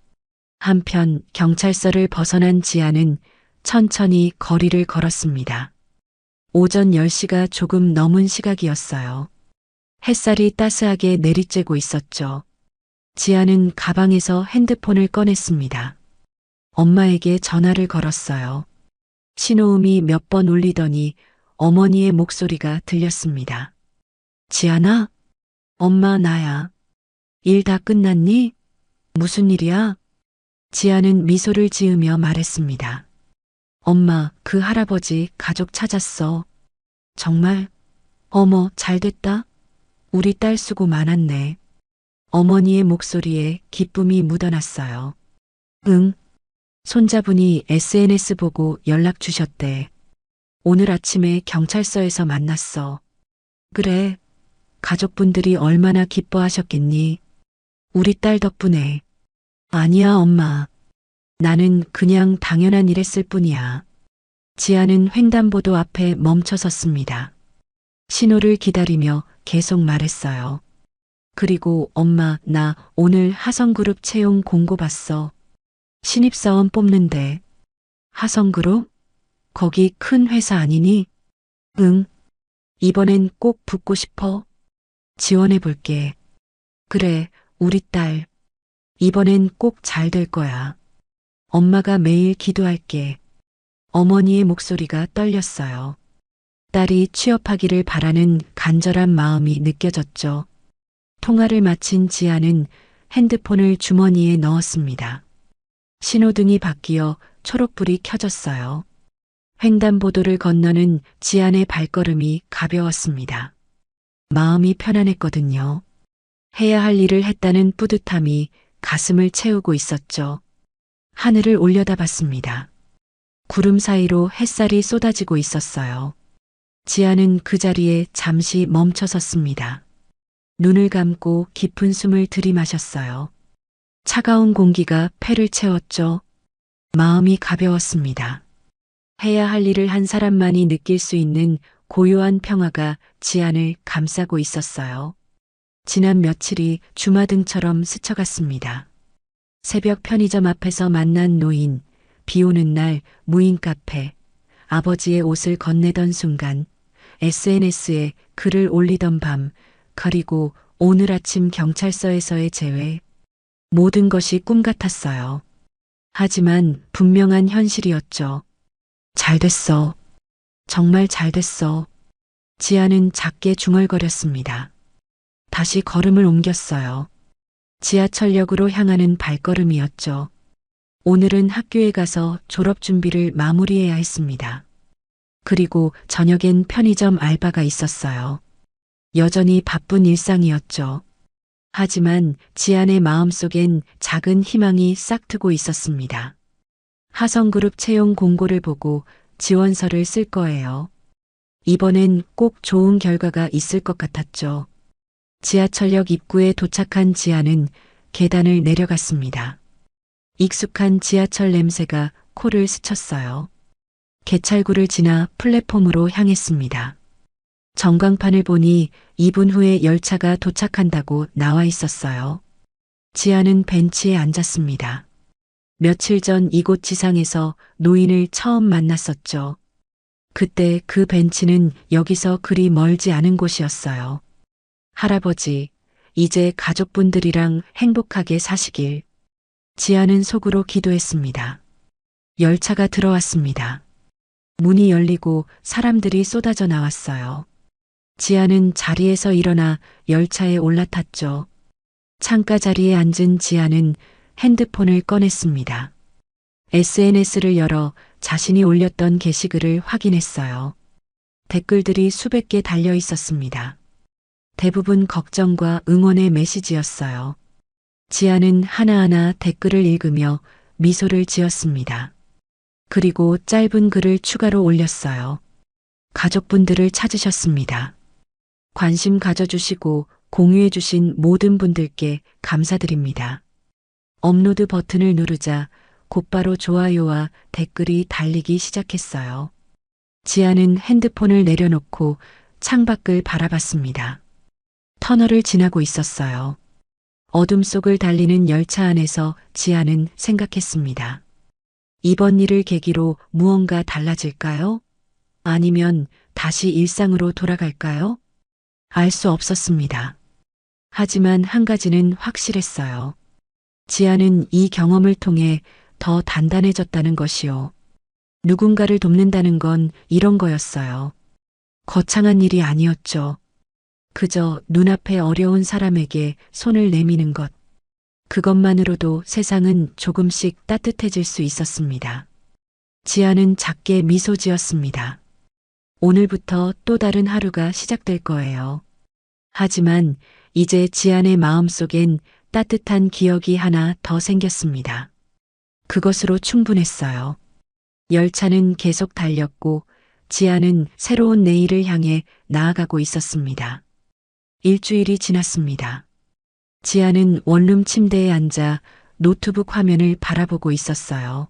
한편 경찰서를 벗어난 지안은 천천히 거리를 걸었습니다. 오전 10시가 조금 넘은 시각이었어요. 햇살이 따스하게 내리쬐고 있었죠. 지안은 가방에서 핸드폰을 꺼냈습니다. 엄마에게 전화를 걸었어요. 신호음이 몇 번 울리더니 어머니의 목소리가 들렸습니다. 지안아? 엄마 나야. 일 다 끝났니? 무슨 일이야? 지안은 미소를 지으며 말했습니다. 엄마, 그 할아버지 가족 찾았어. 정말? 어머, 잘됐다. 우리 딸 수고 많았네. 어머니의 목소리에 기쁨이 묻어났어요. 응. 손자분이 SNS 보고 연락 주셨대. 오늘 아침에 경찰서에서 만났어. 그래. 가족분들이 얼마나 기뻐하셨겠니? 우리 딸 덕분에. 아니야, 엄마. 나는 그냥 당연한 일 했을 뿐이야. 지아는 횡단보도 앞에 멈춰 섰습니다. 신호를 기다리며 계속 말했어요. 그리고 엄마, 나 오늘 하성그룹 채용 공고 봤어. 신입사원 뽑는데. 하성그룹? 거기 큰 회사 아니니? 응. 이번엔 꼭 붙고 싶어. 지원해 볼게. 그래, 우리 딸. 이번엔 꼭 잘 될 거야. 엄마가 매일 기도할게. 어머니의 목소리가 떨렸어요. 딸이 취업하기를 바라는 간절한 마음이 느껴졌죠. 통화를 마친 지아는 핸드폰을 주머니에 넣었습니다. 신호등이 바뀌어 초록불이 켜졌어요. 횡단보도를 건너는 지안의 발걸음이 가벼웠습니다. 마음이 편안했거든요. 해야 할 일을 했다는 뿌듯함이 가슴을 채우고 있었죠. 하늘을 올려다봤습니다. 구름 사이로 햇살이 쏟아지고 있었어요. 지아는 그 자리에 잠시 멈춰섰습니다. 눈을 감고 깊은 숨을 들이마셨어요. 차가운 공기가 폐를 채웠죠. 마음이 가벼웠습니다. 해야 할 일을 한 사람만이 느낄 수 있는 고요한 평화가 지안을 감싸고 있었어요. 지난 며칠이 주마등처럼 스쳐갔습니다. 새벽 편의점 앞에서 만난 노인, 비 오는 날 무인 카페, 아버지의 옷을 건네던 순간, SNS에 글을 올리던 밤, 그리고 오늘 아침 경찰서에서의 재회. 모든 것이 꿈 같았어요. 하지만 분명한 현실이었죠. 잘 됐어. 정말 잘 됐어. 지아는 작게 중얼거렸습니다. 다시 걸음을 옮겼어요. 지하철역으로 향하는 발걸음이었죠. 오늘은 학교에 가서 졸업 준비를 마무리해야 했습니다. 그리고 저녁엔 편의점 알바가 있었어요. 여전히 바쁜 일상이었죠. 하지만 지안의 마음속엔 작은 희망이 싹트고 있었습니다. 하성그룹 채용 공고를 보고 지원서를 쓸 거예요. 이번엔 꼭 좋은 결과가 있을 것 같았죠. 지하철역 입구에 도착한 지안은 계단을 내려갔습니다. 익숙한 지하철 냄새가 코를 스쳤어요. 개찰구를 지나 플랫폼으로 향했습니다. 전광판을 보니 2분 후에 열차가 도착한다고 나와 있었어요. 지아는 벤치에 앉았습니다. 며칠 전 이곳 지상에서 노인을 처음 만났었죠. 그때 그 벤치는 여기서 그리 멀지 않은 곳이었어요. 할아버지, 이제 가족분들이랑 행복하게 사시길. 지아는 속으로 기도했습니다. 열차가 들어왔습니다. 문이 열리고 사람들이 쏟아져 나왔어요. 지아는 자리에서 일어나 열차에 올라탔죠. 창가 자리에 앉은 지아는 핸드폰을 꺼냈습니다. SNS를 열어 자신이 올렸던 게시글을 확인했어요. 댓글들이 수백 개 달려 있었습니다. 대부분 걱정과 응원의 메시지였어요. 지아는 하나하나 댓글을 읽으며 미소를 지었습니다. 그리고 짧은 글을 추가로 올렸어요. 가족분들을 찾으셨습니다. 관심 가져주시고 공유해주신 모든 분들께 감사드립니다. 업로드 버튼을 누르자 곧바로 좋아요와 댓글이 달리기 시작했어요. 지아는 핸드폰을 내려놓고 창밖을 바라봤습니다. 터널을 지나고 있었어요. 어둠 속을 달리는 열차 안에서 지아는 생각했습니다. 이번 일을 계기로 무언가 달라질까요? 아니면 다시 일상으로 돌아갈까요? 알 수 없었습니다. 하지만 한 가지는 확실했어요. 지아는 이 경험을 통해 더 단단해졌다는 것이요. 누군가를 돕는다는 건 이런 거였어요. 거창한 일이 아니었죠. 그저 눈앞에 어려운 사람에게 손을 내미는 것. 그것만으로도 세상은 조금씩 따뜻해질 수 있었습니다. 지아는 작게 미소 지었습니다. 오늘부터 또 다른 하루가 시작될 거예요. 하지만 이제 지안의 마음속엔 따뜻한 기억이 하나 더 생겼습니다. 그것으로 충분했어요. 열차는 계속 달렸고 지안은 새로운 내일을 향해 나아가고 있었습니다. 일주일이 지났습니다. 지안은 원룸 침대에 앉아 노트북 화면을 바라보고 있었어요.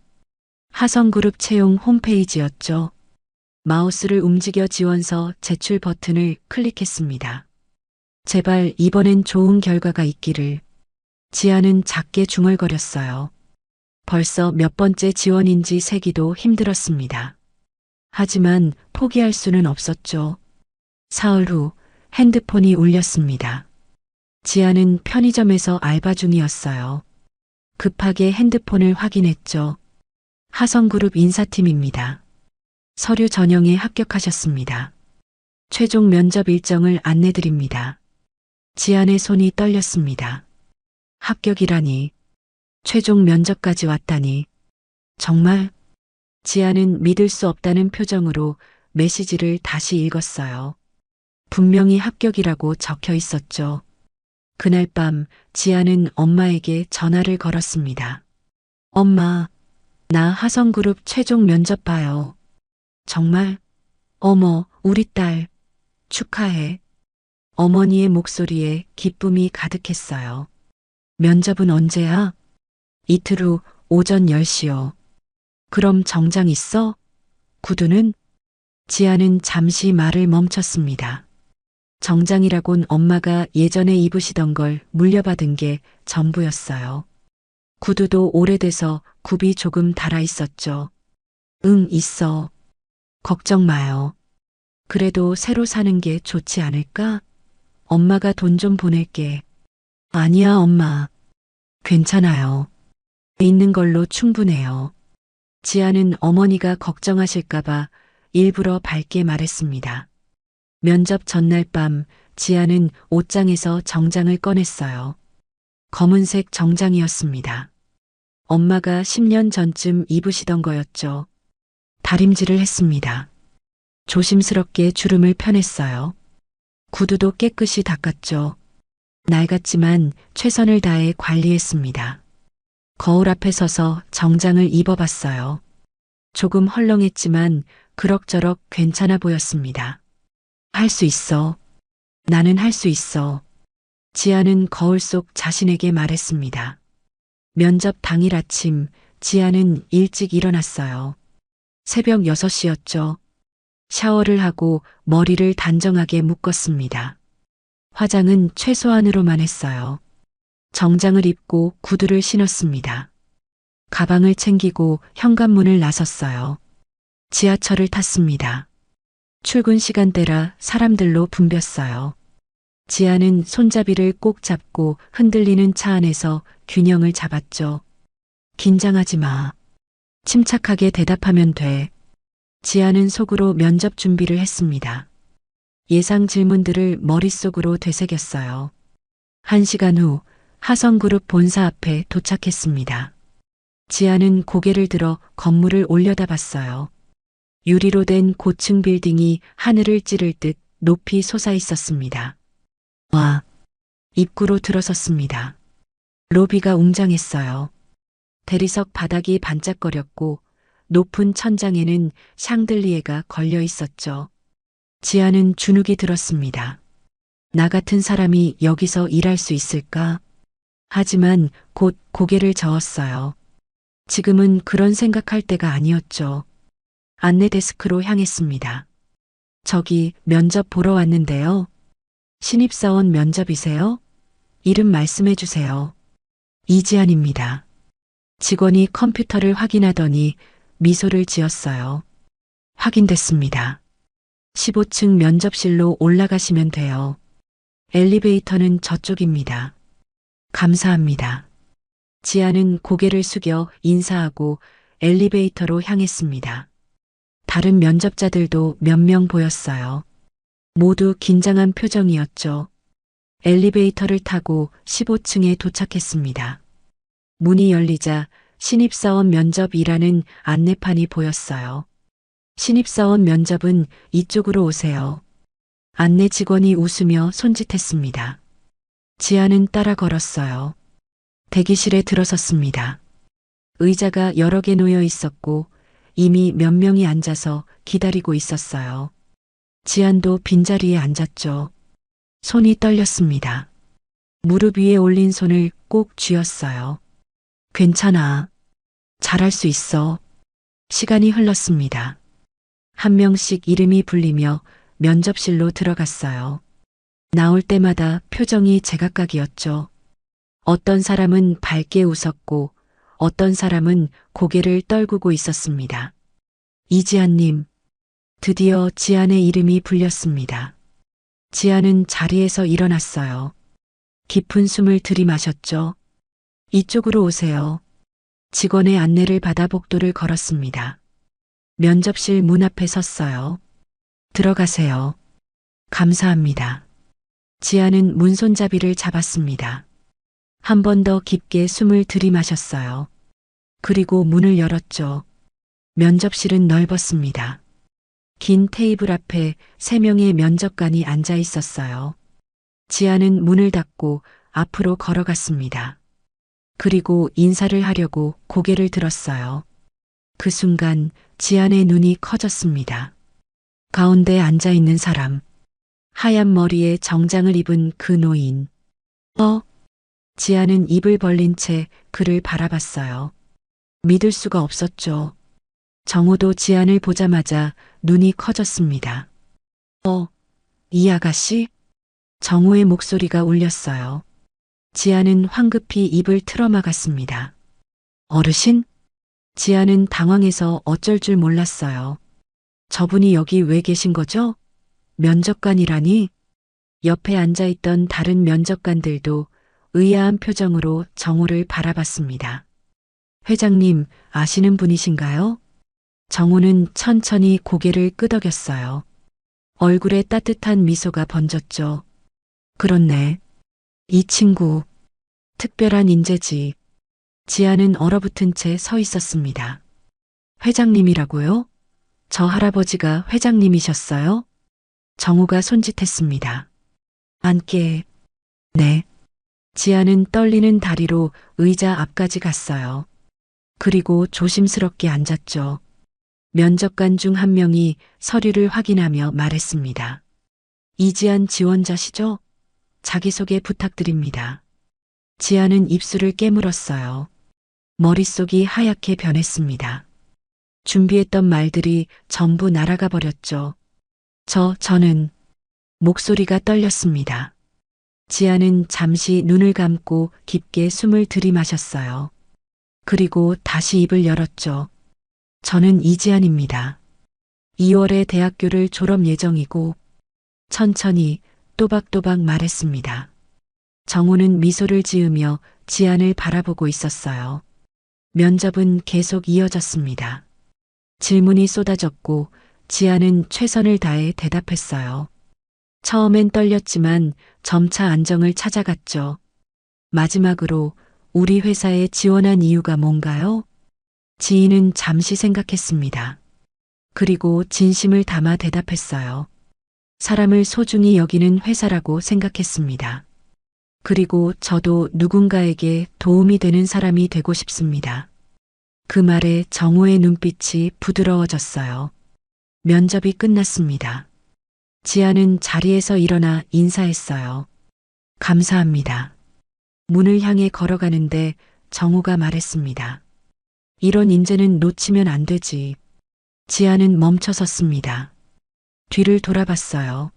하성그룹 채용 홈페이지였죠. 마우스를 움직여 지원서 제출 버튼을 클릭했습니다. 제발 이번엔 좋은 결과가 있기를. 지아는 작게 중얼거렸어요. 벌써 몇 번째 지원인지 세기도 힘들었습니다. 하지만 포기할 수는 없었죠. 사흘 후 핸드폰이 울렸습니다. 지아는 편의점에서 알바 중이었어요. 급하게 핸드폰을 확인했죠. 하성그룹 인사팀입니다. 서류 전형에 합격하셨습니다. 최종 면접 일정을 안내드립니다. 지안의 손이 떨렸습니다. 합격이라니. 최종 면접까지 왔다니. 정말? 지안은 믿을 수 없다는 표정으로 메시지를 다시 읽었어요. 분명히 합격이라고 적혀 있었죠. 그날 밤 지아는 엄마에게 전화를 걸었습니다. 엄마, 나 하성그룹 최종 면접 봐요. 정말? 어머, 우리 딸. 축하해. 어머니의 목소리에 기쁨이 가득했어요. 면접은 언제야? 이틀 후 오전 10시요. 그럼 정장 있어? 구두는? 지아는 잠시 말을 멈췄습니다. 정장이라곤 엄마가 예전에 입으시던 걸 물려받은 게 전부였어요. 구두도 오래돼서 굽이 조금 달아 있었죠. 응, 있어. 걱정 마요. 그래도 새로 사는 게 좋지 않을까? 엄마가 돈 좀 보낼게. 아니야, 엄마. 괜찮아요. 있는 걸로 충분해요. 지아는 어머니가 걱정하실까봐 일부러 밝게 말했습니다. 면접 전날 밤 지아는 옷장에서 정장을 꺼냈어요. 검은색 정장이었습니다. 엄마가 10년 전쯤 입으시던 거였죠. 다림질을 했습니다. 조심스럽게 주름을 펴냈어요. 구두도 깨끗이 닦았죠. 낡았지만 최선을 다해 관리했습니다. 거울 앞에 서서 정장을 입어봤어요. 조금 헐렁했지만 그럭저럭 괜찮아 보였습니다. 할 수 있어. 나는 할 수 있어. 지아는 거울 속 자신에게 말했습니다. 면접 당일 아침 지아는 일찍 일어났어요. 새벽 6시였죠. 샤워를 하고 머리를 단정하게 묶었습니다. 화장은 최소한으로만 했어요. 정장을 입고 구두를 신었습니다. 가방을 챙기고 현관문을 나섰어요. 지하철을 탔습니다. 출근 시간대라 사람들로 붐볐어요. 지아는 손잡이를 꼭 잡고 흔들리는 차 안에서 균형을 잡았죠. 긴장하지 마. 침착하게 대답하면 돼. 지아는 속으로 면접 준비를 했습니다. 예상 질문들을 머릿속으로 되새겼어요. 1시간 후 하성그룹 본사 앞에 도착했습니다. 지아는 고개를 들어 건물을 올려다봤어요. 유리로 된 고층 빌딩이 하늘을 찌를 듯 높이 솟아 있었습니다. 와, 입구로 들어섰습니다. 로비가 웅장했어요. 대리석 바닥이 반짝거렸고 높은 천장에는 샹들리에가 걸려 있었죠. 지아는 주눅이 들었습니다. 나 같은 사람이 여기서 일할 수 있을까? 하지만 곧 고개를 저었어요. 지금은 그런 생각할 때가 아니었죠. 안내 데스크로 향했습니다. 저기 면접 보러 왔는데요. 신입사원 면접이세요? 이름 말씀해 주세요. 이지안입니다. 직원이 컴퓨터를 확인하더니 미소를 지었어요. 확인됐습니다. 15층 면접실로 올라가시면 돼요. 엘리베이터는 저쪽입니다. 감사합니다. 지아는 고개를 숙여 인사하고 엘리베이터로 향했습니다. 다른 면접자들도 몇 명 보였어요. 모두 긴장한 표정이었죠. 엘리베이터를 타고 15층에 도착했습니다. 문이 열리자 신입사원 면접이라는 안내판이 보였어요. 신입사원 면접은 이쪽으로 오세요. 안내 직원이 웃으며 손짓했습니다. 지아는 따라 걸었어요. 대기실에 들어섰습니다. 의자가 여러 개 놓여 있었고 이미 몇 명이 앉아서 기다리고 있었어요. 지안도 빈자리에 앉았죠. 손이 떨렸습니다. 무릎 위에 올린 손을 꼭 쥐었어요. 괜찮아. 잘할 수 있어. 시간이 흘렀습니다. 한 명씩 이름이 불리며 면접실로 들어갔어요. 나올 때마다 표정이 제각각이었죠. 어떤 사람은 밝게 웃었고 어떤 사람은 고개를 떨구고 있었습니다. 이지안님, 드디어 지안의 이름이 불렸습니다. 지안은 자리에서 일어났어요. 깊은 숨을 들이마셨죠. 이쪽으로 오세요. 직원의 안내를 받아 복도를 걸었습니다. 면접실 문 앞에 섰어요. 들어가세요. 감사합니다. 지안은 문손잡이를 잡았습니다. 한 번 더 깊게 숨을 들이마셨어요. 그리고 문을 열었죠. 면접실은 넓었습니다. 긴 테이블 앞에 3명의 면접관이 앉아 있었어요. 지안은 문을 닫고 앞으로 걸어갔습니다. 그리고 인사를 하려고 고개를 들었어요. 그 순간 지안의 눈이 커졌습니다. 가운데 앉아 있는 사람, 하얀 머리에 정장을 입은 그 노인. 지안은 입을 벌린 채 그를 바라봤어요. 믿을 수가 없었죠. 정우도 지안을 보자마자 눈이 커졌습니다. 이 아가씨? 정우의 목소리가 울렸어요. 지안은 황급히 입을 틀어막았습니다. 어르신? 지안은 당황해서 어쩔 줄 몰랐어요. 저분이 여기 왜 계신 거죠? 면접관이라니? 옆에 앉아있던 다른 면접관들도 의아한 표정으로 정우를 바라봤습니다. 회장님, 아시는 분이신가요? 정우는 천천히 고개를 끄덕였어요. 얼굴에 따뜻한 미소가 번졌죠. 그렇네. 이 친구, 특별한 인재지. 지아는 얼어붙은 채 서 있었습니다. 회장님이라고요? 저 할아버지가 회장님이셨어요? 정우가 손짓했습니다. 앉게. 네. 지아는 떨리는 다리로 의자 앞까지 갔어요. 그리고 조심스럽게 앉았죠. 면접관 중 한 명이 서류를 확인하며 말했습니다. 이지안 지원자시죠? 자기소개 부탁드립니다. 지아는 입술을 깨물었어요. 머릿속이 하얗게 변했습니다. 준비했던 말들이 전부 날아가 버렸죠. 저는 목소리가 떨렸습니다. 지아는 잠시 눈을 감고 깊게 숨을 들이마셨어요. 그리고 다시 입을 열었죠. 저는 이지안입니다. 2월에 대학교를 졸업 예정이고 천천히 또박또박 말했습니다. 정우는 미소를 지으며 지안을 바라보고 있었어요. 면접은 계속 이어졌습니다. 질문이 쏟아졌고 지안은 최선을 다해 대답했어요. 처음엔 떨렸지만 점차 안정을 찾아갔죠. 마지막으로 우리 회사에 지원한 이유가 뭔가요? 지인은 잠시 생각했습니다. 그리고 진심을 담아 대답했어요. 사람을 소중히 여기는 회사라고 생각했습니다. 그리고 저도 누군가에게 도움이 되는 사람이 되고 싶습니다. 그 말에 정우의 눈빛이 부드러워졌어요. 면접이 끝났습니다. 지아는 자리에서 일어나 인사했어요. 감사합니다. 문을 향해 걸어가는데 정우가 말했습니다. 이런 인재는 놓치면 안 되지. 지아는 멈춰섰습니다. 뒤를 돌아봤어요.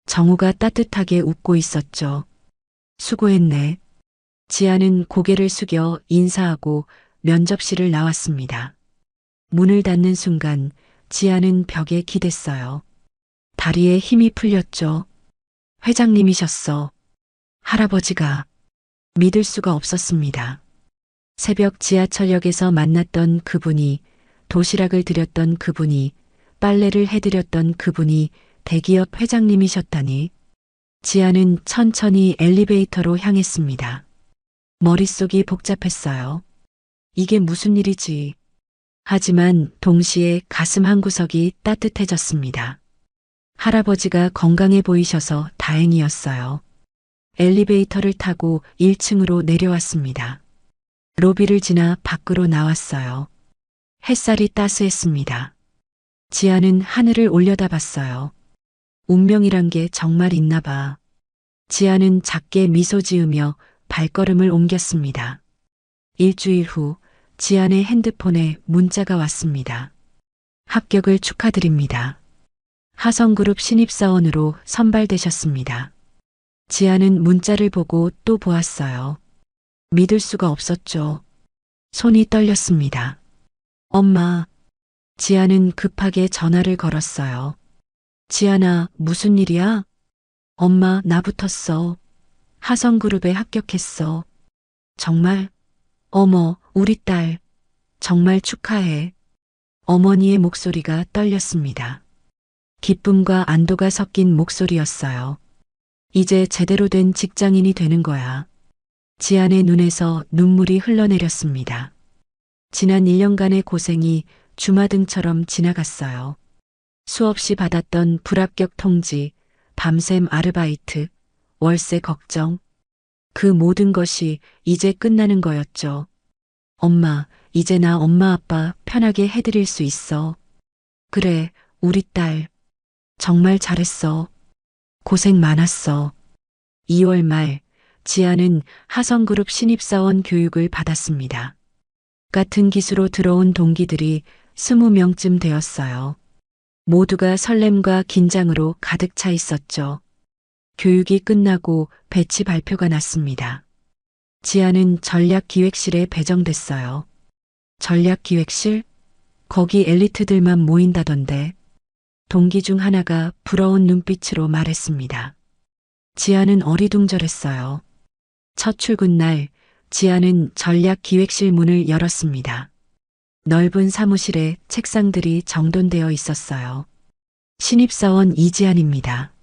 정우가 따뜻하게 웃고 있었죠. 수고했네. 지아는 고개를 숙여 인사하고 면접실을 나왔습니다. 문을 닫는 순간 지아는 벽에 기댔어요. 다리에 힘이 풀렸죠. 회장님이셨어. 할아버지가. 믿을 수가 없었습니다. 새벽 지하철역에서 만났던 그분이, 도시락을 드렸던 그분이, 빨래를 해드렸던 그분이 대기업 회장님이셨다니. 지아는 천천히 엘리베이터로 향했습니다. 머릿속이 복잡했어요. 이게 무슨 일이지? 하지만 동시에 가슴 한구석이 따뜻해졌습니다. 할아버지가 건강해 보이셔서 다행이었어요. 엘리베이터를 타고 1층으로 내려왔습니다. 로비를 지나 밖으로 나왔어요. 햇살이 따스했습니다. 지아는 하늘을 올려다봤어요. 운명이란 게 정말 있나 봐. 지아는 작게 미소 지으며 발걸음을 옮겼습니다. 일주일 후 지안의 핸드폰에 문자가 왔습니다. 합격을 축하드립니다. 하성그룹 신입사원으로 선발되셨습니다. 지안은 문자를 보고 또 보았어요. 믿을 수가 없었죠. 손이 떨렸습니다. 엄마, 지안은 급하게 전화를 걸었어요. 지안아, 무슨 일이야? 엄마, 나 붙었어. 하성그룹에 합격했어. 정말? 어머, 우리 딸. 정말 축하해. 어머니의 목소리가 떨렸습니다. 기쁨과 안도가 섞인 목소리였어요. 이제 제대로 된 직장인이 되는 거야. 지안의 눈에서 눈물이 흘러내렸습니다. 지난 1년간의 고생이 주마등처럼 지나갔어요. 수없이 받았던 불합격 통지, 밤샘 아르바이트, 월세 걱정. 그 모든 것이 이제 끝나는 거였죠. 엄마, 이제 나 엄마 아빠 편하게 해드릴 수 있어. 그래, 우리 딸. 정말 잘했어. 고생 많았어. 2월 말, 지아는 하성그룹 신입사원 교육을 받았습니다. 같은 기수로 들어온 동기들이 20명쯤 되었어요. 모두가 설렘과 긴장으로 가득 차 있었죠. 교육이 끝나고 배치 발표가 났습니다. 지아는 전략기획실에 배정됐어요. 전략기획실? 거기 엘리트들만 모인다던데. 동기 중 하나가 부러운 눈빛으로 말했습니다. 지아는 어리둥절했어요. 첫 출근 날, 지아는 전략기획실 문을 열었습니다. 넓은 사무실에 책상들이 정돈되어 있었어요. 신입사원 이지안입니다.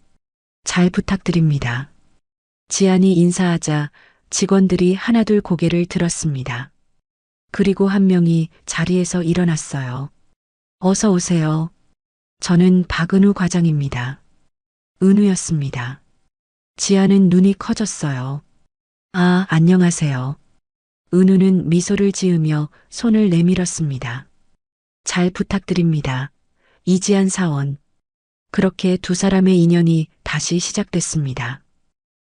잘 부탁드립니다. 지안이 인사하자 직원들이 하나둘 고개를 들었습니다. 그리고 한 명이 자리에서 일어났어요. 어서 오세요. 저는 박은우 과장입니다. 은우였습니다. 지아는 눈이 커졌어요. 아, 안녕하세요. 은우는 미소를 지으며 손을 내밀었습니다. 잘 부탁드립니다. 이지안 사원. 그렇게 두 사람의 인연이 다시 시작됐습니다.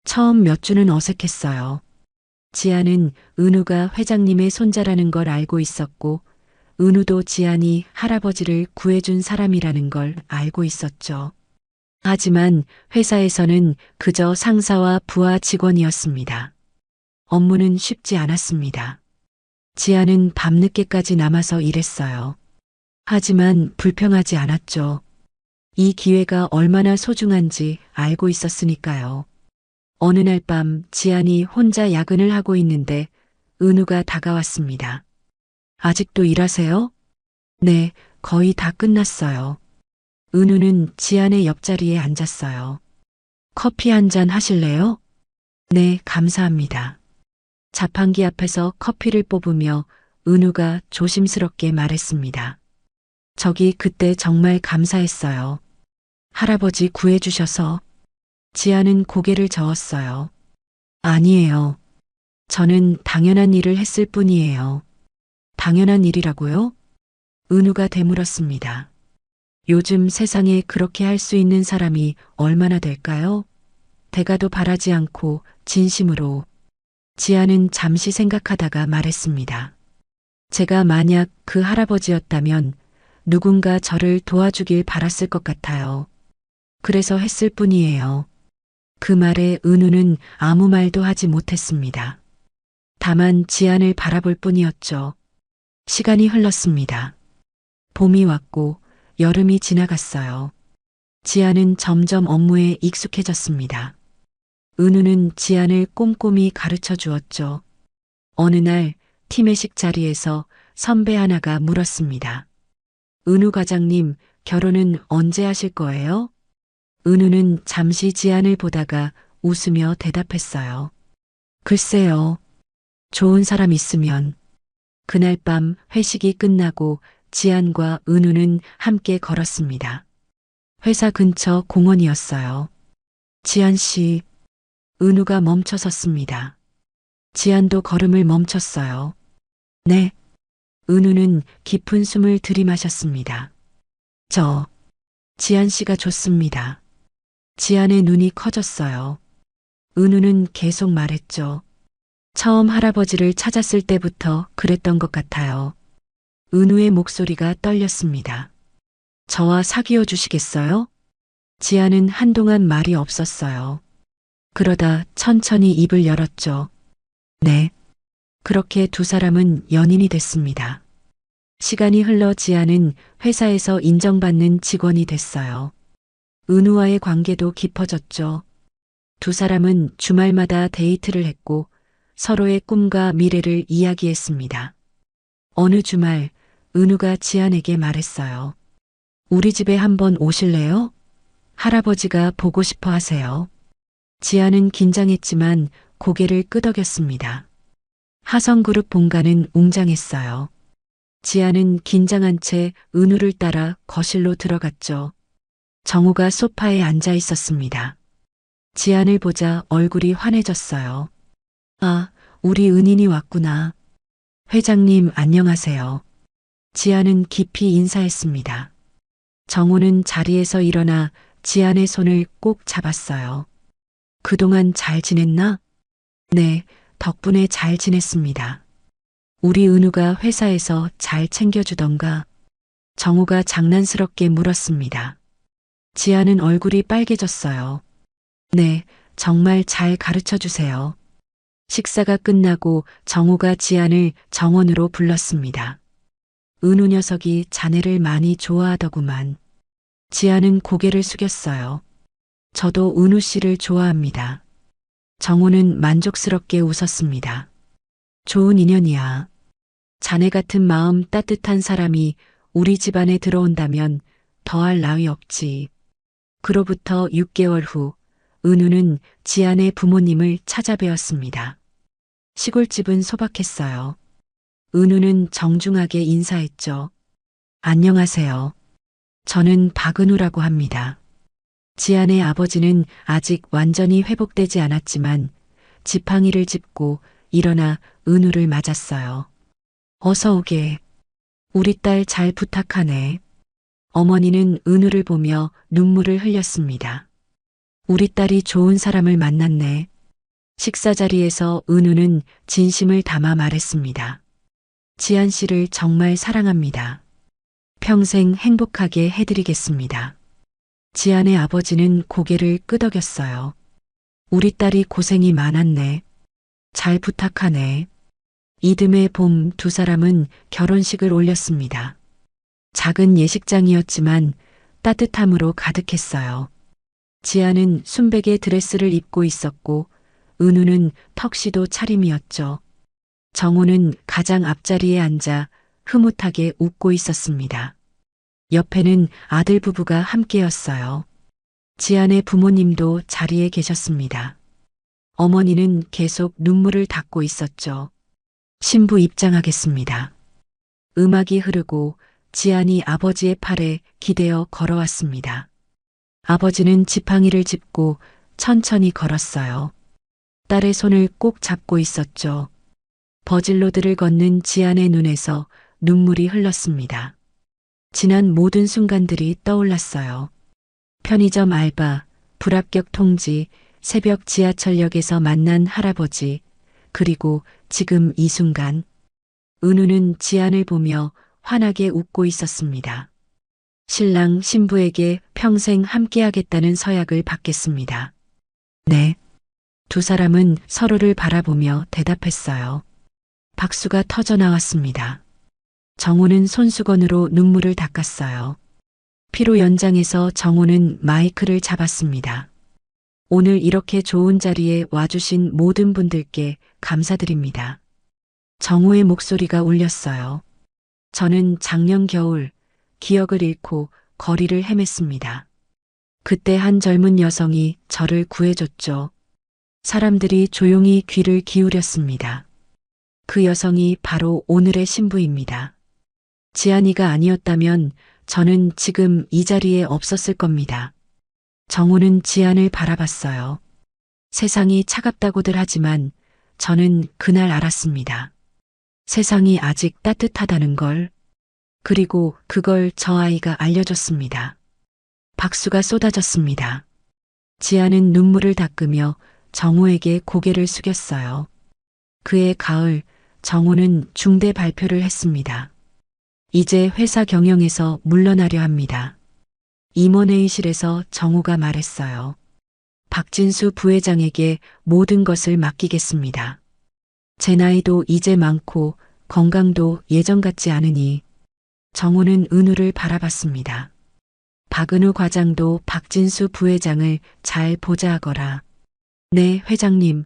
처음 몇 주는 어색했어요. 지안은 은우가 회장님의 손자라는 걸 알고 있었고, 은우도 지안이 할아버지를 구해준 사람이라는 걸 알고 있었죠. 하지만 회사에서는 그저 상사와 부하 직원이었습니다. 업무는 쉽지 않았습니다. 지아는 밤늦게까지 남아서 일했어요. 하지만 불평하지 않았죠. 이 기회가 얼마나 소중한지 알고 있었으니까요. 어느 날 밤 지안이 혼자 야근을 하고 있는데 은우가 다가왔습니다. 아직도 일하세요? 네, 거의 다 끝났어요. 은우는 지안의 옆자리에 앉았어요. 커피 한 잔 하실래요? 네, 감사합니다. 자판기 앞에서 커피를 뽑으며 은우가 조심스럽게 말했습니다. 저기 그때 정말 감사했어요. 할아버지 구해주셔서. 지아는 고개를 저었어요. 아니에요. 저는 당연한 일을 했을 뿐이에요. 당연한 일이라고요? 은우가 되물었습니다. 요즘 세상에 그렇게 할 수 있는 사람이 얼마나 될까요? 대가도 바라지 않고 진심으로. 지아는 잠시 생각하다가 말했습니다. 제가 만약 그 할아버지였다면 누군가 저를 도와주길 바랐을 것 같아요. 그래서 했을 뿐이에요. 그 말에 은우는 아무 말도 하지 못했습니다. 다만 지안을 바라볼 뿐이었죠. 시간이 흘렀습니다. 봄이 왔고 여름이 지나갔어요. 지안은 점점 업무에 익숙해졌습니다. 은우는 지안을 꼼꼼히 가르쳐 주었죠. 어느 날 팀회식 자리에서 선배 하나가 물었습니다. 은우 과장님, 결혼은 언제 하실 거예요? 은우는 잠시 지안을 보다가 웃으며 대답했어요. 글쎄요. 좋은 사람 있으면. 그날 밤 회식이 끝나고 지안과 은우는 함께 걸었습니다. 회사 근처 공원이었어요. 지안 씨, 은우가 멈춰 섰습니다. 지안도 걸음을 멈췄어요. 네. 은우는 깊은 숨을 들이마셨습니다. 지안 씨가 좋습니다. 지안의 눈이 커졌어요. 은우는 계속 말했죠. 처음 할아버지를 찾았을 때부터 그랬던 것 같아요. 은우의 목소리가 떨렸습니다. 저와 사귀어 주시겠어요? 지아는 한동안 말이 없었어요. 그러다 천천히 입을 열었죠. 네. 그렇게 두 사람은 연인이 됐습니다. 시간이 흘러 지아는 회사에서 인정받는 직원이 됐어요. 은우와의 관계도 깊어졌죠. 두 사람은 주말마다 데이트를 했고 서로의 꿈과 미래를 이야기했습니다. 어느 주말 은우가 지안에게 말했어요. 우리 집에 한번 오실래요? 할아버지가 보고 싶어 하세요. 지안은 긴장했지만 고개를 끄덕였습니다. 하성그룹 본가는 웅장했어요. 지안은 긴장한 채 은우를 따라 거실로 들어갔죠. 정우가 소파에 앉아 있었습니다. 지안을 보자 얼굴이 환해졌어요. 아, 우리 은인이 왔구나. 회장님 안녕하세요. 지안은 깊이 인사했습니다. 정우는 자리에서 일어나 지안의 손을 꼭 잡았어요. 그동안 잘 지냈나? 네, 덕분에 잘 지냈습니다. 우리 은우가 회사에서 잘 챙겨주던가? 정우가 장난스럽게 물었습니다. 지아는 얼굴이 빨개졌어요. 네, 정말 잘 가르쳐 주세요. 식사가 끝나고 정우가 지안을 정원으로 불렀습니다. 은우 녀석이 자네를 많이 좋아하더구만. 지안은 고개를 숙였어요. 저도 은우 씨를 좋아합니다. 정우는 만족스럽게 웃었습니다. 좋은 인연이야. 자네 같은 마음 따뜻한 사람이 우리 집안에 들어온다면 더할 나위 없지. 그로부터 6개월 후 은우는 지안의 부모님을 찾아뵈었습니다. 시골집은 소박했어요. 은우는 정중하게 인사했죠. 안녕하세요. 저는 박은우라고 합니다. 지안의 아버지는 아직 완전히 회복되지 않았지만 지팡이를 짚고 일어나 은우를 맞았어요. 어서 오게. 우리 딸 잘 부탁하네. 어머니는 은우를 보며 눈물을 흘렸습니다. 우리 딸이 좋은 사람을 만났네. 식사 자리에서 은우는 진심을 담아 말했습니다. 지안 씨를 정말 사랑합니다. 평생 행복하게 해드리겠습니다. 지안의 아버지는 고개를 끄덕였어요. 우리 딸이 고생이 많았네. 잘 부탁하네. 이듬해 봄 두 사람은 결혼식을 올렸습니다. 작은 예식장이었지만 따뜻함으로 가득했어요. 지아는 순백의 드레스를 입고 있었고 은우는 턱시도 차림이었죠. 정우는 가장 앞자리에 앉아 흐뭇하게 웃고 있었습니다. 옆에는 아들 부부가 함께였어요. 지안의 부모님도 자리에 계셨습니다. 어머니는 계속 눈물을 닦고 있었죠. 신부 입장하겠습니다. 음악이 흐르고 지안이 아버지의 팔에 기대어 걸어왔습니다. 아버지는 지팡이를 짚고 천천히 걸었어요. 딸의 손을 꼭 잡고 있었죠. 버질로드를 걷는 지안의 눈에서 눈물이 흘렀습니다. 지난 모든 순간들이 떠올랐어요. 편의점 알바, 불합격 통지, 새벽 지하철역에서 만난 할아버지, 그리고 지금 이 순간. 은우는 지안을 보며 환하게 웃고 있었습니다. 신랑 신부에게 평생 함께하겠다는 서약을 받겠습니다. 네. 두 사람은 서로를 바라보며 대답했어요. 박수가 터져 나왔습니다. 정우는 손수건으로 눈물을 닦았어요. 피로 연장해서 정우는 마이크를 잡았습니다. 오늘 이렇게 좋은 자리에 와주신 모든 분들께 감사드립니다. 정우의 목소리가 울렸어요. 저는 작년 겨울 기억을 잃고 거리를 헤맸습니다. 그때 한 젊은 여성이 저를 구해줬죠. 사람들이 조용히 귀를 기울였습니다. 그 여성이 바로 오늘의 신부입니다. 지안이가 아니었다면 저는 지금 이 자리에 없었을 겁니다. 정우는 지안을 바라봤어요. 세상이 차갑다고들 하지만 저는 그날 알았습니다. 세상이 아직 따뜻하다는 걸. 그리고 그걸 저 아이가 알려줬습니다. 박수가 쏟아졌습니다. 지안은 눈물을 닦으며 정우에게 고개를 숙였어요. 그해 가을 정우는 중대 발표를 했습니다. 이제 회사 경영에서 물러나려 합니다. 임원회의실에서 정우가 말했어요. 박진수 부회장에게 모든 것을 맡기겠습니다. 제 나이도 이제 많고 건강도 예전 같지 않으니 정우는 은우를 바라봤습니다. 박은우 과장도 박진수 부회장을 잘 보자 하거라. 네, 회장님.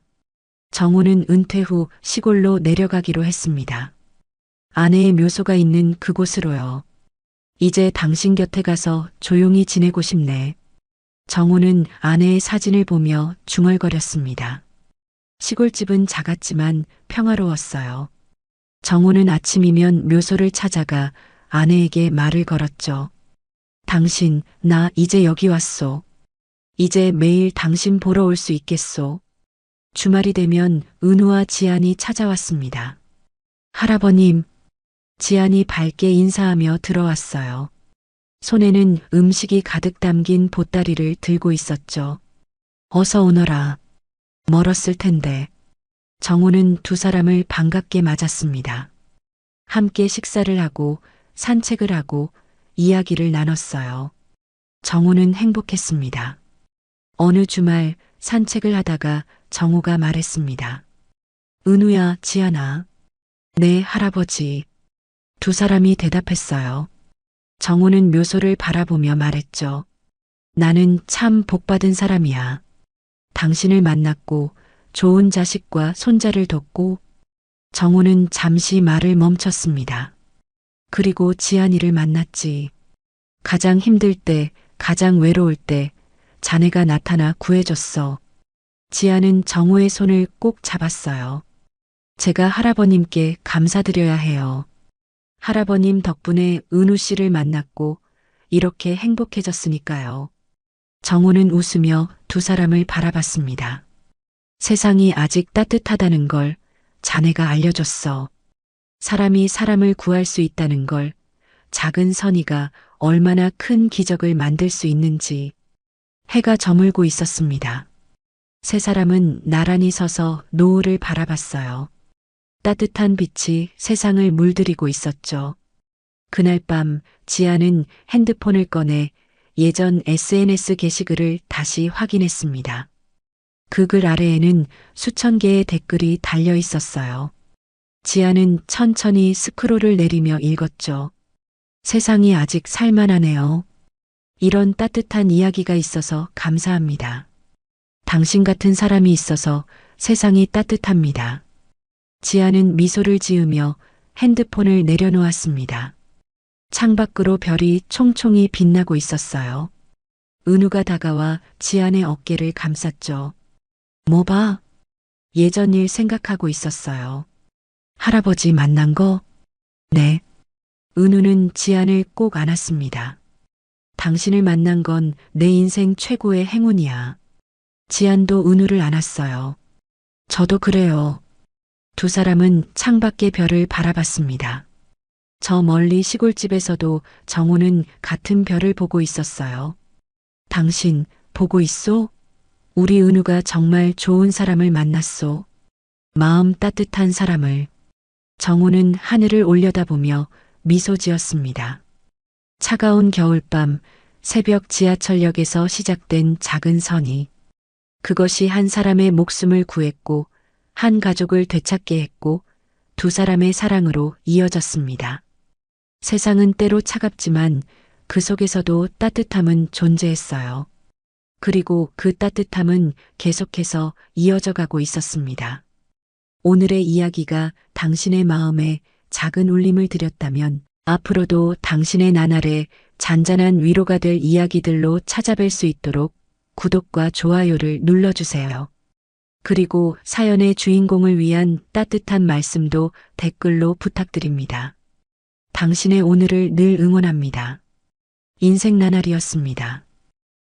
정우는 은퇴 후 시골로 내려가기로 했습니다. 아내의 묘소가 있는 그곳으로요. 이제 당신 곁에 가서 조용히 지내고 싶네. 정우는 아내의 사진을 보며 중얼거렸습니다. 시골집은 작았지만 평화로웠어요. 정우는 아침이면 묘소를 찾아가 아내에게 말을 걸었죠. 당신, 나 이제 여기 왔소. 이제 매일 당신 보러 올 수 있겠소. 주말이 되면 은우와 지안이 찾아왔습니다. 할아버님, 지안이 밝게 인사하며 들어왔어요. 손에는 음식이 가득 담긴 보따리를 들고 있었죠. 어서 오너라. 멀었을 텐데. 정우는 두 사람을 반갑게 맞았습니다. 함께 식사를 하고 산책을 하고 이야기를 나눴어요. 정우는 행복했습니다. 어느 주말 산책을 하다가 정우가 말했습니다. 은우야, 지안아. 네, 할아버지. 두 사람이 대답했어요. 정우는 묘소를 바라보며 말했죠. 나는 참 복받은 사람이야. 당신을 만났고 좋은 자식과 손자를 뒀고. 정우는 잠시 말을 멈췄습니다. 그리고 지안이를 만났지. 가장 힘들 때, 가장 외로울 때 자네가 나타나 구해줬어. 지안은 정우의 손을 꼭 잡았어요. 제가 할아버님께 감사드려야 해요. 할아버님 덕분에 은우 씨를 만났고 이렇게 행복해졌으니까요. 정우는 웃으며 두 사람을 바라봤습니다. 세상이 아직 따뜻하다는 걸 자네가 알려줬어. 사람이 사람을 구할 수 있다는 걸, 작은 선의가 얼마나 큰 기적을 만들 수 있는지. 해가 저물고 있었습니다. 세 사람은 나란히 서서 노을을 바라봤어요. 따뜻한 빛이 세상을 물들이고 있었죠. 그날 밤 지아는 핸드폰을 꺼내 예전 SNS 게시글을 다시 확인했습니다. 그 글 아래에는 수천 개의 댓글이 달려 있었어요. 지아는 천천히 스크롤을 내리며 읽었죠. 세상이 아직 살만하네요. 이런 따뜻한 이야기가 있어서 감사합니다. 당신 같은 사람이 있어서 세상이 따뜻합니다. 지아는 미소를 지으며 핸드폰을 내려놓았습니다. 창밖으로 별이 총총히 빛나고 있었어요. 은우가 다가와 지안의 어깨를 감쌌죠. 뭐 봐? 예전 일 생각하고 있었어요. 할아버지 만난 거? 네. 은우는 지안을 꼭 안았습니다. 당신을 만난 건 내 인생 최고의 행운이야. 지안도 은우를 안았어요. 저도 그래요. 두 사람은 창밖의 별을 바라봤습니다. 저 멀리 시골집에서도 정우는 같은 별을 보고 있었어요. 당신 보고 있소? 우리 은우가 정말 좋은 사람을 만났소. 마음 따뜻한 사람을. 정우는 하늘을 올려다보며 미소 지었습니다. 차가운 겨울밤, 새벽 지하철역에서 시작된 작은 선의. 그것이 한 사람의 목숨을 구했고, 한 가족을 되찾게 했고, 두 사람의 사랑으로 이어졌습니다. 세상은 때로 차갑지만 그 속에서도 따뜻함은 존재했어요. 그리고 그 따뜻함은 계속해서 이어져 가고 있었습니다. 오늘의 이야기가 당신의 마음에 작은 울림을 드렸다면 앞으로도 당신의 나날에 잔잔한 위로가 될 이야기들로 찾아뵐 수 있도록 구독과 좋아요를 눌러주세요. 그리고 사연의 주인공을 위한 따뜻한 말씀도 댓글로 부탁드립니다. 당신의 오늘을 늘 응원합니다. 인생 나날이었습니다.